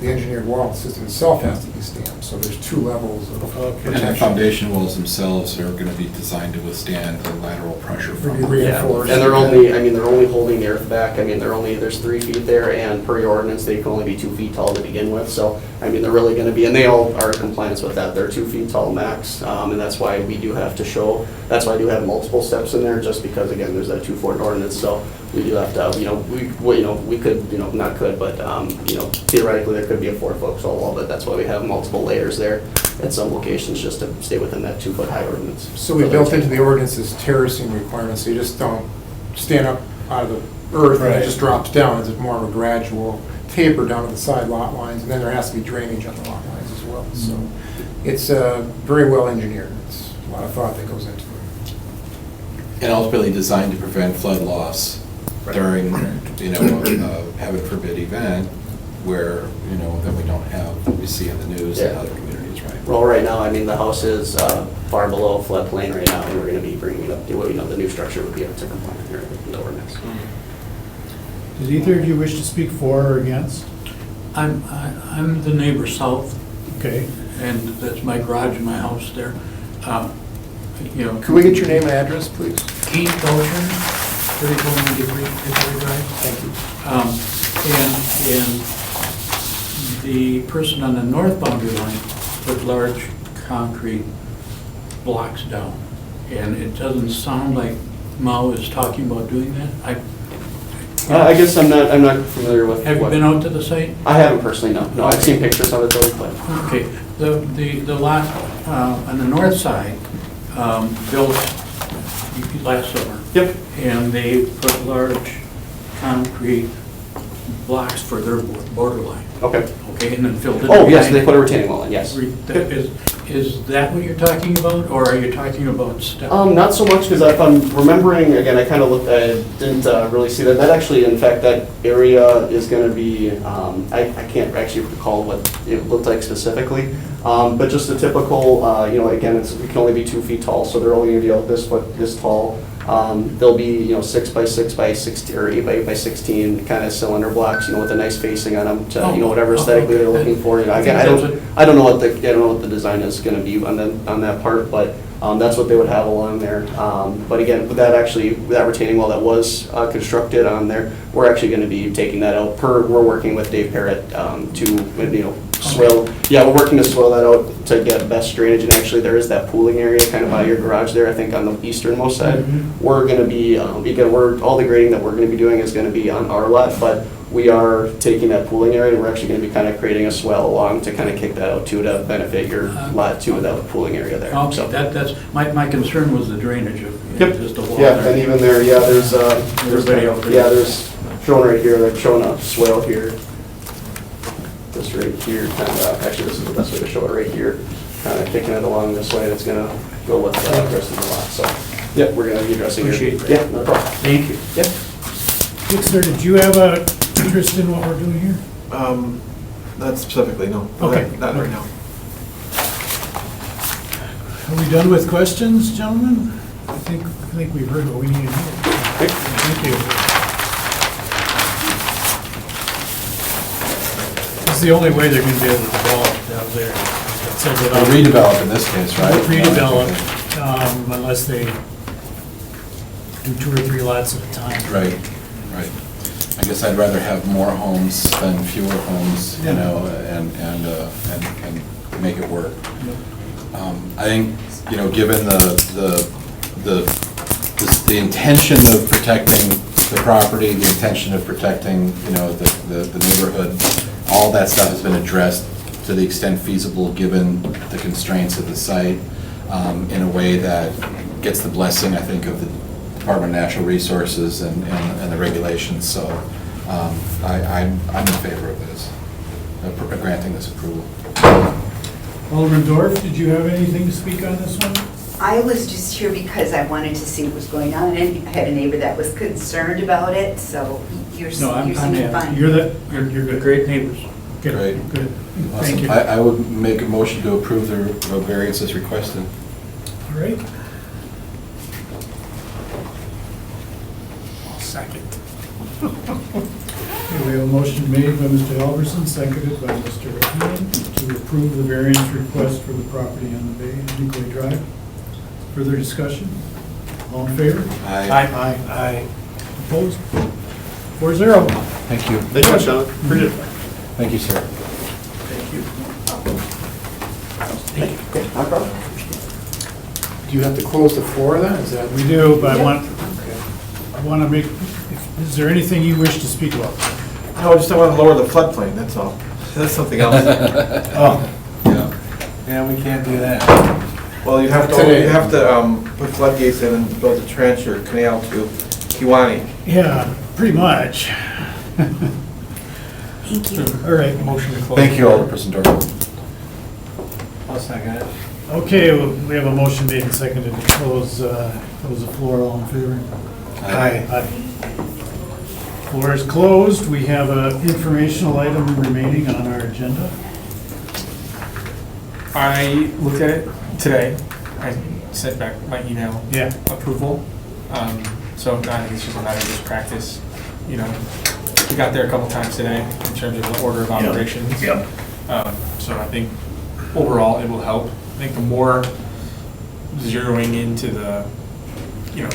Speaker 5: the engineered wall system itself has to be stamped, so there's 2 levels of
Speaker 8: Okay.
Speaker 2: And the
Speaker 5: protection.
Speaker 2: foundation walls themselves are gonna be designed to withstand the lateral pressure from.
Speaker 5: Reinforced.
Speaker 12: And they're only holding the earth back, there's 3 feet there, and per your ordinance, they can only be 2 feet tall to begin with, so, they're really gonna be, and they all are in compliance with that, they're 2 feet tall max, and that's why we do have to show, that's why I do have multiple steps in there, just because, again, there's that 2-foot ordinance, so we do have to, we could, not could, but, theoretically, there could be a 4-foot tall wall, but that's why we have multiple layers there at some locations, just to stay within that 2-foot high ordinance.
Speaker 5: So we built into the ordinance's terracing requirements, so you just don't stand up out of the earth and it
Speaker 8: Right.
Speaker 5: just drops down, it's more of a gradual taper down to the side lot lines, and then there has to be drainage on the lot lines as well, so it's very well engineered, it's a lot of thought that goes into it.
Speaker 2: And ultimately designed to prevent flood loss during, you know, heaven forbid event where, you know, that we don't have, what we see in the news in
Speaker 12: Yeah.
Speaker 2: other communities, right?
Speaker 12: Well, right now, I mean, the house is far below floodplain right now, and we're gonna be bringing it up, you know, the new structure would be up to compliance here in the ordinance.
Speaker 3: Does either of you wish to speak for or against?
Speaker 13: I'm the neighbor south,
Speaker 3: Okay.
Speaker 13: and that's my garage and my house there. You know,
Speaker 5: Could we get your name and address, please?
Speaker 13: Keith Belcher, 3493 Hickory Drive.
Speaker 5: Thank you.
Speaker 13: And the person on the north boundary line put large concrete blocks down. And it doesn't sound like Mao is talking about doing that.
Speaker 12: I guess I'm not familiar with.
Speaker 13: Have you
Speaker 12: what-
Speaker 13: been out to the site?
Speaker 12: I haven't personally, no. No, I've seen pictures of it, though, but.
Speaker 13: Okay, the lot on the north side built last summer.
Speaker 12: Yep.
Speaker 13: And they put large concrete blocks for their borderline,
Speaker 12: Okay.
Speaker 13: okay, and then filled it.
Speaker 12: Oh, yes, they put a retaining wall in, yes.
Speaker 13: Is that what you're talking about, or are you talking about step?
Speaker 12: Not so much, because if I'm remembering, again, I kind of looked, I didn't really see that. That actually, in fact, that area is going to be, I can't actually recall what it looked like specifically, but just a typical, you know, again, it can only be 2 feet tall, so they're only going to be about this tall. They'll be, you know, 6 by 6 by 16, or 8 by 8 by 16 kind of cylinder blocks, you know, with a nice facing on them to, you know, whatever aesthetically they're looking for. You know, again, I don't know what the design is going to be on that part, but that's what they would have along there. But again, with that retaining wall that was constructed on there, we're actually going to be taking that out we're working with Dave Parrott to, you know, swell. Yeah, we're working to swell that out to get best drainage, and actually there is that pooling area kind of by your garage there, I think on the easternmost side. We're going to be, again, all the grading that we're going to be doing is going to be on our lot, but we are taking that pooling area and we're actually going to be kind of creating a swell along to kind of kick that out too, to benefit your lot too, with that pooling area there.
Speaker 13: Okay,
Speaker 12: So-
Speaker 13: that's, my concern was the drainage of
Speaker 12: Yep.
Speaker 13: just the wall.
Speaker 12: Yeah,
Speaker 13: there.
Speaker 12: and even there, yeah, there's,
Speaker 13: Everybody out there.
Speaker 12: yeah, there's shown right here, like showing a swell here. This right here, kind of, actually, this is the best way to show it right here. Kind of kicking it along this way, and it's gonna go with the rest of the lot, so. Yeah, we're gonna be addressing it.
Speaker 13: Appreciate that.
Speaker 12: Yeah, no problem.
Speaker 13: Thank you.
Speaker 12: Yeah.
Speaker 3: Dick, sir, did you have a interest in what we're doing here?
Speaker 14: Not specifically, no.
Speaker 3: Okay.
Speaker 14: Not right now.
Speaker 3: Are we done with questions, gentlemen? I think we've heard what we need to hear. Thank you. This is the only way they're gonna be able to develop down there. It says it
Speaker 2: Or
Speaker 3: on-
Speaker 2: redevelop in this case, right?
Speaker 3: Redevelop, unless they do 2 or 3 lots at a time.
Speaker 2: Right, right. I guess I'd rather have more homes than fewer homes, you know, and make it work. I think, you know, given the intention of protecting the property, the intention of protecting, you know, the neighborhood, all that stuff has been addressed to the extent feasible, given the constraints of the site, in a way that gets the blessing, I think, of the Department of Natural Resources and the regulations. So I'm in favor of this, granting this approval.
Speaker 3: Alderman Dorf, did you have anything to speak on this one?
Speaker 1: I was just here because I wanted to see what was going on, and I had a neighbor that was concerned about it, so you're
Speaker 13: No, I'm
Speaker 1: seeming
Speaker 13: happy.
Speaker 1: fine.
Speaker 3: You're
Speaker 13: You're great neighbors.
Speaker 3: Good,
Speaker 2: Great.
Speaker 3: good.
Speaker 2: Awesome.
Speaker 3: Thank you.
Speaker 2: I would make a motion to approve the variance as requested.
Speaker 3: All right.
Speaker 13: Second.
Speaker 3: Okay, we have a motion made by Mr. Halverson, seconded by Mr. Rahman, to approve the variance request for the property on the Bay, Nicolay Drive. Further discussion? All in favor?
Speaker 2: Aye.
Speaker 3: Aye. Opposed? 4-0.
Speaker 2: Thank you.
Speaker 12: Thank you much, John. Appreciate it.
Speaker 2: Thank you, sir.
Speaker 12: Okay, no problem.
Speaker 5: Do you have to close the floor then? Is that?
Speaker 3: We do, but I
Speaker 1: Yeah.
Speaker 3: want to make, is there anything you wish to speak about?
Speaker 14: No, just I want to lower the floodplain, that's all. That's something else.
Speaker 3: Oh,
Speaker 2: Yeah.
Speaker 8: Yeah, we can't do that.
Speaker 14: Well, you have
Speaker 5: Today.
Speaker 14: to put floodgates in and build a trench or canal to Kiwani.
Speaker 3: yeah, pretty much.
Speaker 11: Thank you.
Speaker 3: All right, motion to close.
Speaker 2: Thank you, Alderperson Dorf.
Speaker 8: I'll second it.
Speaker 3: Okay, we have a motion made and seconded to close Close the floor, all in favor?
Speaker 8: Aye.
Speaker 3: Aye. Floor is closed. We have an informational item remaining on our agenda.
Speaker 4: I looked at it today. I sent back my email
Speaker 3: Yeah.
Speaker 4: approval. So I think it's just a matter of just practice. You know, we got there a couple times today in terms of the order of operations.
Speaker 3: Yep.
Speaker 4: So I think overall it will help. I think the more zeroing into the,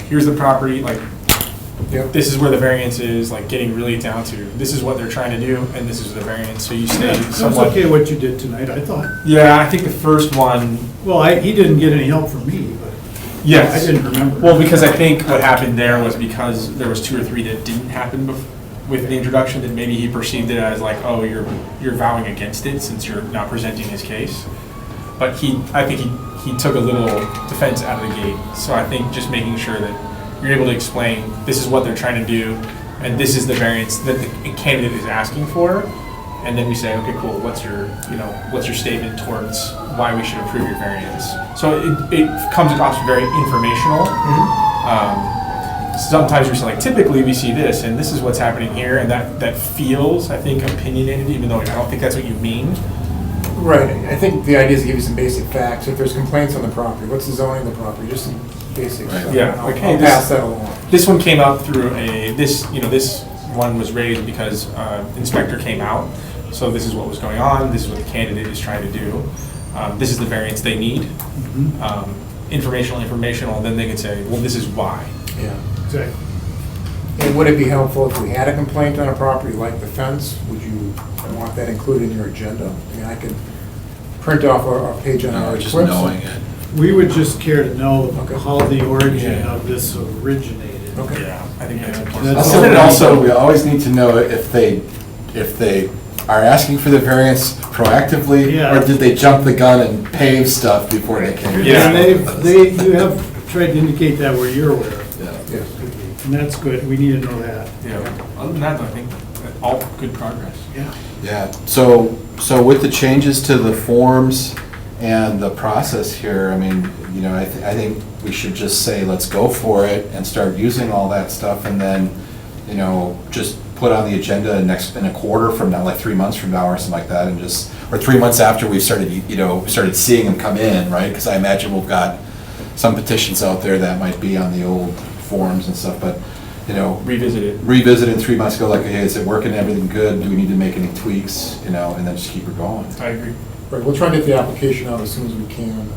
Speaker 4: here's the property, like,
Speaker 5: Yep.
Speaker 4: this is where the variance is, like getting really down to, this is what they're trying to do, and this is the variance, so you stay
Speaker 3: It was
Speaker 4: somewhat.
Speaker 3: okay what you did tonight, I thought.
Speaker 4: Yeah, I think the first one,
Speaker 3: Well, he didn't get any help from me, but
Speaker 4: yes.
Speaker 3: I didn't remember.
Speaker 4: Well, because I think what happened there was because there was 2 or 3 that didn't happen with the introduction, that maybe he perceived it as like, oh, you're vowing against it since you're not presenting his case. But I think he took a little defense out of the gate. So I think just making sure that you're able to explain, this is what they're trying to do, and this is the variance that the candidate is asking for. And then we say, okay, cool, what's your statement towards why we should approve your variance? So it comes across very informational. Sometimes we say, like, typically we see this, and this is what's happening here, and that feels, I think, opinionated, even though I don't think that's what you mean.
Speaker 5: Right, I think the idea is to give you some basic facts. If there's complaints on the property, what's the zoning of the property, just some basic stuff.
Speaker 4: Yeah,
Speaker 5: I'll
Speaker 4: okay,
Speaker 5: pass that along.
Speaker 4: This one came up through this one was raised because inspector came out. So this is what was going on, this is what the candidate is trying to do. This is the variance they need. Informational, and then they can say, well, this is why.
Speaker 5: Yeah.
Speaker 3: Exactly.
Speaker 5: And would it be helpful if we had a complaint on a property like the fence? Would you want that included in your agenda? I mean, I could print off a page on our
Speaker 2: Just
Speaker 5: website.
Speaker 2: knowing it.
Speaker 3: We would just care to know
Speaker 5: Okay.
Speaker 3: how the origin of this originated.
Speaker 5: Okay.
Speaker 4: Yeah, I think that's
Speaker 3: Yeah.
Speaker 4: important.
Speaker 2: Also, we always need to know if they are asking for the variance proactively,
Speaker 3: Yeah.
Speaker 2: or did they jump the gun and pave stuff before they came?
Speaker 4: Yeah.
Speaker 3: And you have tried to indicate that where you're aware of.
Speaker 5: Yes.
Speaker 3: And that's good, we need to know that.
Speaker 4: Yeah, other than that, though, I think all good progress.
Speaker 3: Yeah.
Speaker 2: Yeah, so with the changes to the forms and the process here, I mean, I think we should just say, let's go for it and start using all that stuff, and then, just put on the agenda in a quarter from now, like 3 months from now or something like that, and or 3 months after we've started seeing them come in, right? Because I imagine we've got some petitions out there that might be on the old forms and stuff, but,
Speaker 4: Revisit it.
Speaker 2: revisit in 3 months, go like, hey, is it working, everything good, do we need to make any tweaks, and then just keep it going.
Speaker 4: I agree.
Speaker 5: Right, we'll try and get the application out as soon as we can.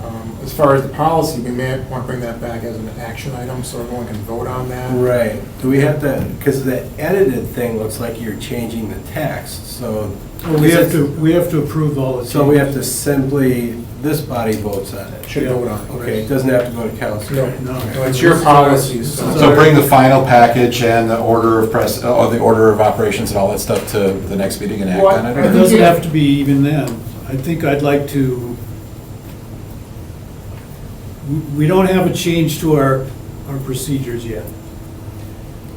Speaker 5: As far as the policy, we may want to bring that back as an action item, so everyone can vote on that.
Speaker 8: Right. Do we have to, because the edited thing looks like you're changing the text, so.
Speaker 3: Well, we have to approve all the.
Speaker 8: So we have to simply, this body votes on it?
Speaker 5: Should vote on it.
Speaker 8: Okay, it doesn't have to go to council?
Speaker 5: No,
Speaker 3: No.
Speaker 5: no, it's your policy, so.
Speaker 2: So bring the final package and the order of the order of operations and all that stuff to the next meeting and act on
Speaker 3: It
Speaker 2: it?
Speaker 3: doesn't have to be even then. I think I'd like to, we don't have a change to our procedures yet.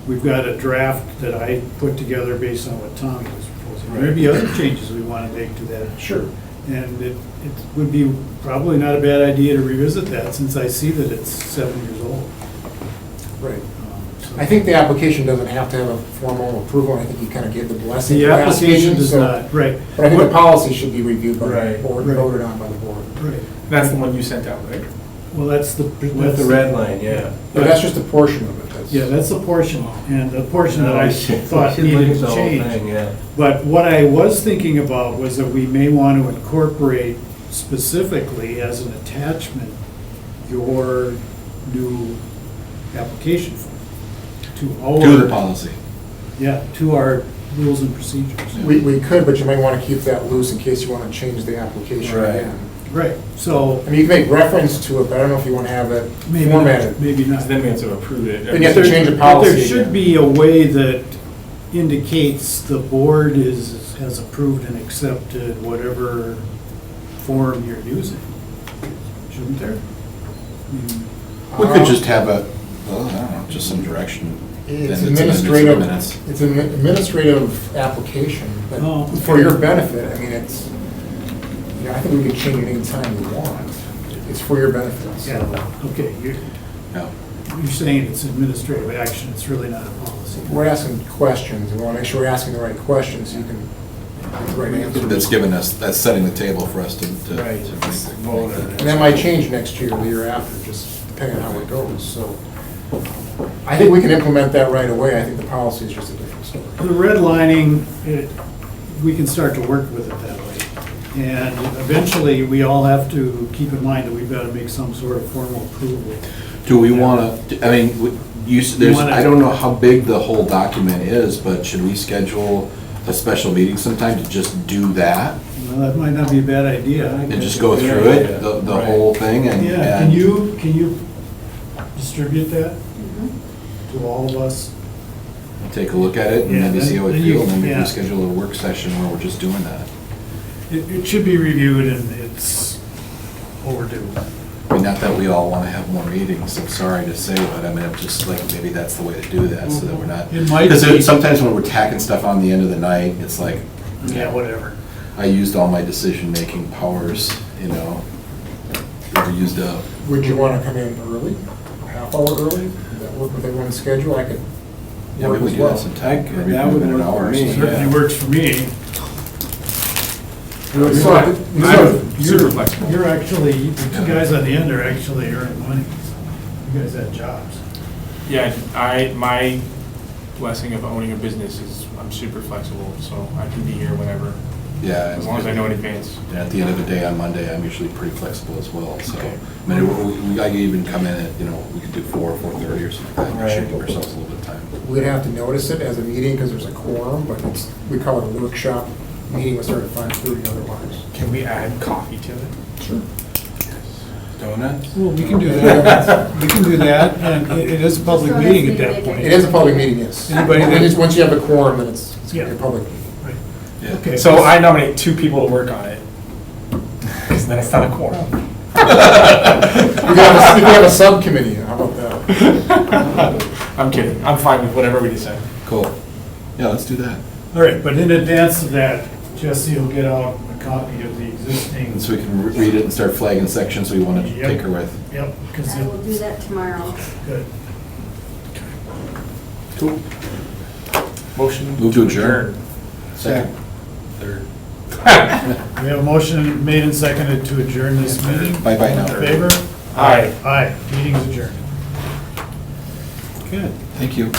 Speaker 3: We've got a draft that I put together based on what Tommy was proposing. There may be other changes we want to make to that.
Speaker 5: Sure.
Speaker 3: And it would be probably not a bad idea to revisit that, since I see that it's 7 years old.
Speaker 5: Right.
Speaker 3: So-
Speaker 5: I think the application doesn't have to have a formal approval. I think you kind of gave the blessing.
Speaker 3: The
Speaker 5: last
Speaker 3: application
Speaker 5: meeting,
Speaker 3: does
Speaker 5: so-
Speaker 3: not, right.
Speaker 5: But I think the policy should be reviewed by the
Speaker 8: Right.
Speaker 5: board,
Speaker 3: Right.
Speaker 5: voted on by the board.
Speaker 3: Right.
Speaker 4: That's the one you sent out, right?
Speaker 3: Well, that's the.
Speaker 8: With the red line, yeah.
Speaker 5: But that's just a portion of it. That's-
Speaker 3: Yeah, that's the portion, and the portion that I thought
Speaker 8: Should look
Speaker 3: needed
Speaker 8: at the
Speaker 3: to
Speaker 8: whole
Speaker 3: change.
Speaker 8: thing, yeah.
Speaker 3: But what I was thinking about was that we may want to incorporate specifically as an attachment your new application form to our.
Speaker 2: Do the policy.
Speaker 3: Yeah, to our rules and procedures.
Speaker 5: We could, but you might want to keep that loose in case you want to change the application
Speaker 8: Right.
Speaker 5: again.
Speaker 3: Right, so
Speaker 5: I mean, you can make reference to it, but I don't know if you want to have it
Speaker 3: maybe
Speaker 5: formatted.
Speaker 3: not, maybe not.
Speaker 4: So then we have to approve it.
Speaker 5: Then you have to change the
Speaker 3: But
Speaker 5: policy
Speaker 3: there should
Speaker 5: again.
Speaker 3: be a way that indicates the board has approved and accepted whatever form you're using. Shouldn't there?
Speaker 2: We could just have I don't know, just some direction.
Speaker 5: It's
Speaker 2: And in the minutes.
Speaker 5: It's an administrative application, but
Speaker 3: Oh,
Speaker 5: for
Speaker 3: okay.
Speaker 5: your benefit, I mean, I think we can change it anytime we want. It's for your benefit, so.
Speaker 3: Yeah, okay,
Speaker 2: Yeah.
Speaker 3: you're saying it's administrative action, it's really not a policy.
Speaker 5: We're asking questions, we want to make sure we're asking the right questions, so you can get the right answer.
Speaker 2: That's giving us, that's setting the table for us to.
Speaker 8: Right,
Speaker 2: to
Speaker 8: vote on it.
Speaker 5: And that might change next year, the year after, just depending on how it goes, so. I think we can implement that right away, I think the policy is just a different story.
Speaker 3: The redlining, we can start to work with it that way. And eventually, we all have to keep in mind that we've got to make some sort of formal approval.
Speaker 2: Do we want to, I mean, there's, I don't know how big the whole document is, but should we schedule a special meeting sometime to just do that?
Speaker 3: Well, that might not be a bad idea.
Speaker 2: And just go through it, the whole thing, and?
Speaker 3: Yeah,
Speaker 2: and-
Speaker 3: can you distribute that to all of us?
Speaker 2: Take a look at it and
Speaker 3: Yeah,
Speaker 2: maybe see how it
Speaker 3: then you-
Speaker 2: feels, and then maybe
Speaker 3: yeah.
Speaker 2: we schedule a work session where we're just doing that.
Speaker 3: It should be reviewed and it's overdue.
Speaker 2: I mean, not that we all want to have more meetings, I'm sorry to say, but I mean, I'm just like, maybe that's the way to do that, so that we're not.
Speaker 3: It might
Speaker 2: Because
Speaker 3: be-
Speaker 2: sometimes when we're tacking stuff on the end of the night, it's like,
Speaker 3: Yeah, whatever.
Speaker 2: I used all my decision-making powers, you know, they were used up.
Speaker 5: Would you want to come in early, a half hour early? Does that work with everyone's schedule? I could
Speaker 2: Yeah,
Speaker 5: work
Speaker 2: we
Speaker 5: as
Speaker 2: would do that
Speaker 5: well.
Speaker 2: sometime. Maybe
Speaker 8: that would
Speaker 2: within an
Speaker 8: work for
Speaker 2: hour or
Speaker 8: me.
Speaker 2: something.
Speaker 3: Certainly works for me.
Speaker 5: So,
Speaker 4: Super flexible.
Speaker 3: You're actually, the two guys on the end are actually earning money. You guys have jobs.
Speaker 4: Yeah, my blessing of owning a business is I'm super flexible, so I can be here whenever,
Speaker 2: Yeah.
Speaker 4: as long as I know in advance.
Speaker 2: And at the end of the day, on Monday, I'm usually pretty flexible as well, so.
Speaker 3: Okay.
Speaker 2: I mean, I could even come in at, you know, we could do 4:30 or something like that,
Speaker 8: Right.
Speaker 2: just give ourselves a little bit of time.
Speaker 5: We'd have to notice it as a meeting because there's a quorum, but it's, we call it a workshop. Meeting would start at 5:30 otherwise.
Speaker 4: Can we add coffee to it?
Speaker 5: Sure.
Speaker 2: Donuts?
Speaker 3: Well, we can do that. We can do that, and it is a public meeting at that point.
Speaker 5: It is a public meeting, yes.
Speaker 3: Anybody that-
Speaker 5: Once you have a quorum, then it's gonna be a
Speaker 3: Yeah.
Speaker 5: public meeting.
Speaker 3: Right.
Speaker 2: Yeah.
Speaker 3: Okay.
Speaker 4: So I nominate 2 people to work on it, because then it's not a quorum.
Speaker 5: You can have a subcommittee, how about that?
Speaker 4: I'm kidding, I'm fine with whatever we decide.
Speaker 2: Cool. Yeah, let's do that.
Speaker 3: All right, but in advance of that, Jesse will get out a copy of the existing.
Speaker 2: And so we can read it and start flagging sections we want to
Speaker 3: Yep.
Speaker 2: tinker with.
Speaker 3: Yep, because
Speaker 11: I will do that tomorrow.
Speaker 3: Good.
Speaker 4: Cool. Motion.
Speaker 2: Move to adjourn. Second. Third.
Speaker 3: We have a motion made and seconded to adjourn this meeting.
Speaker 2: Bye-bye now.
Speaker 3: All in favor?
Speaker 4: Aye.
Speaker 3: Aye, meeting is adjourned. Good.
Speaker 2: Thank you.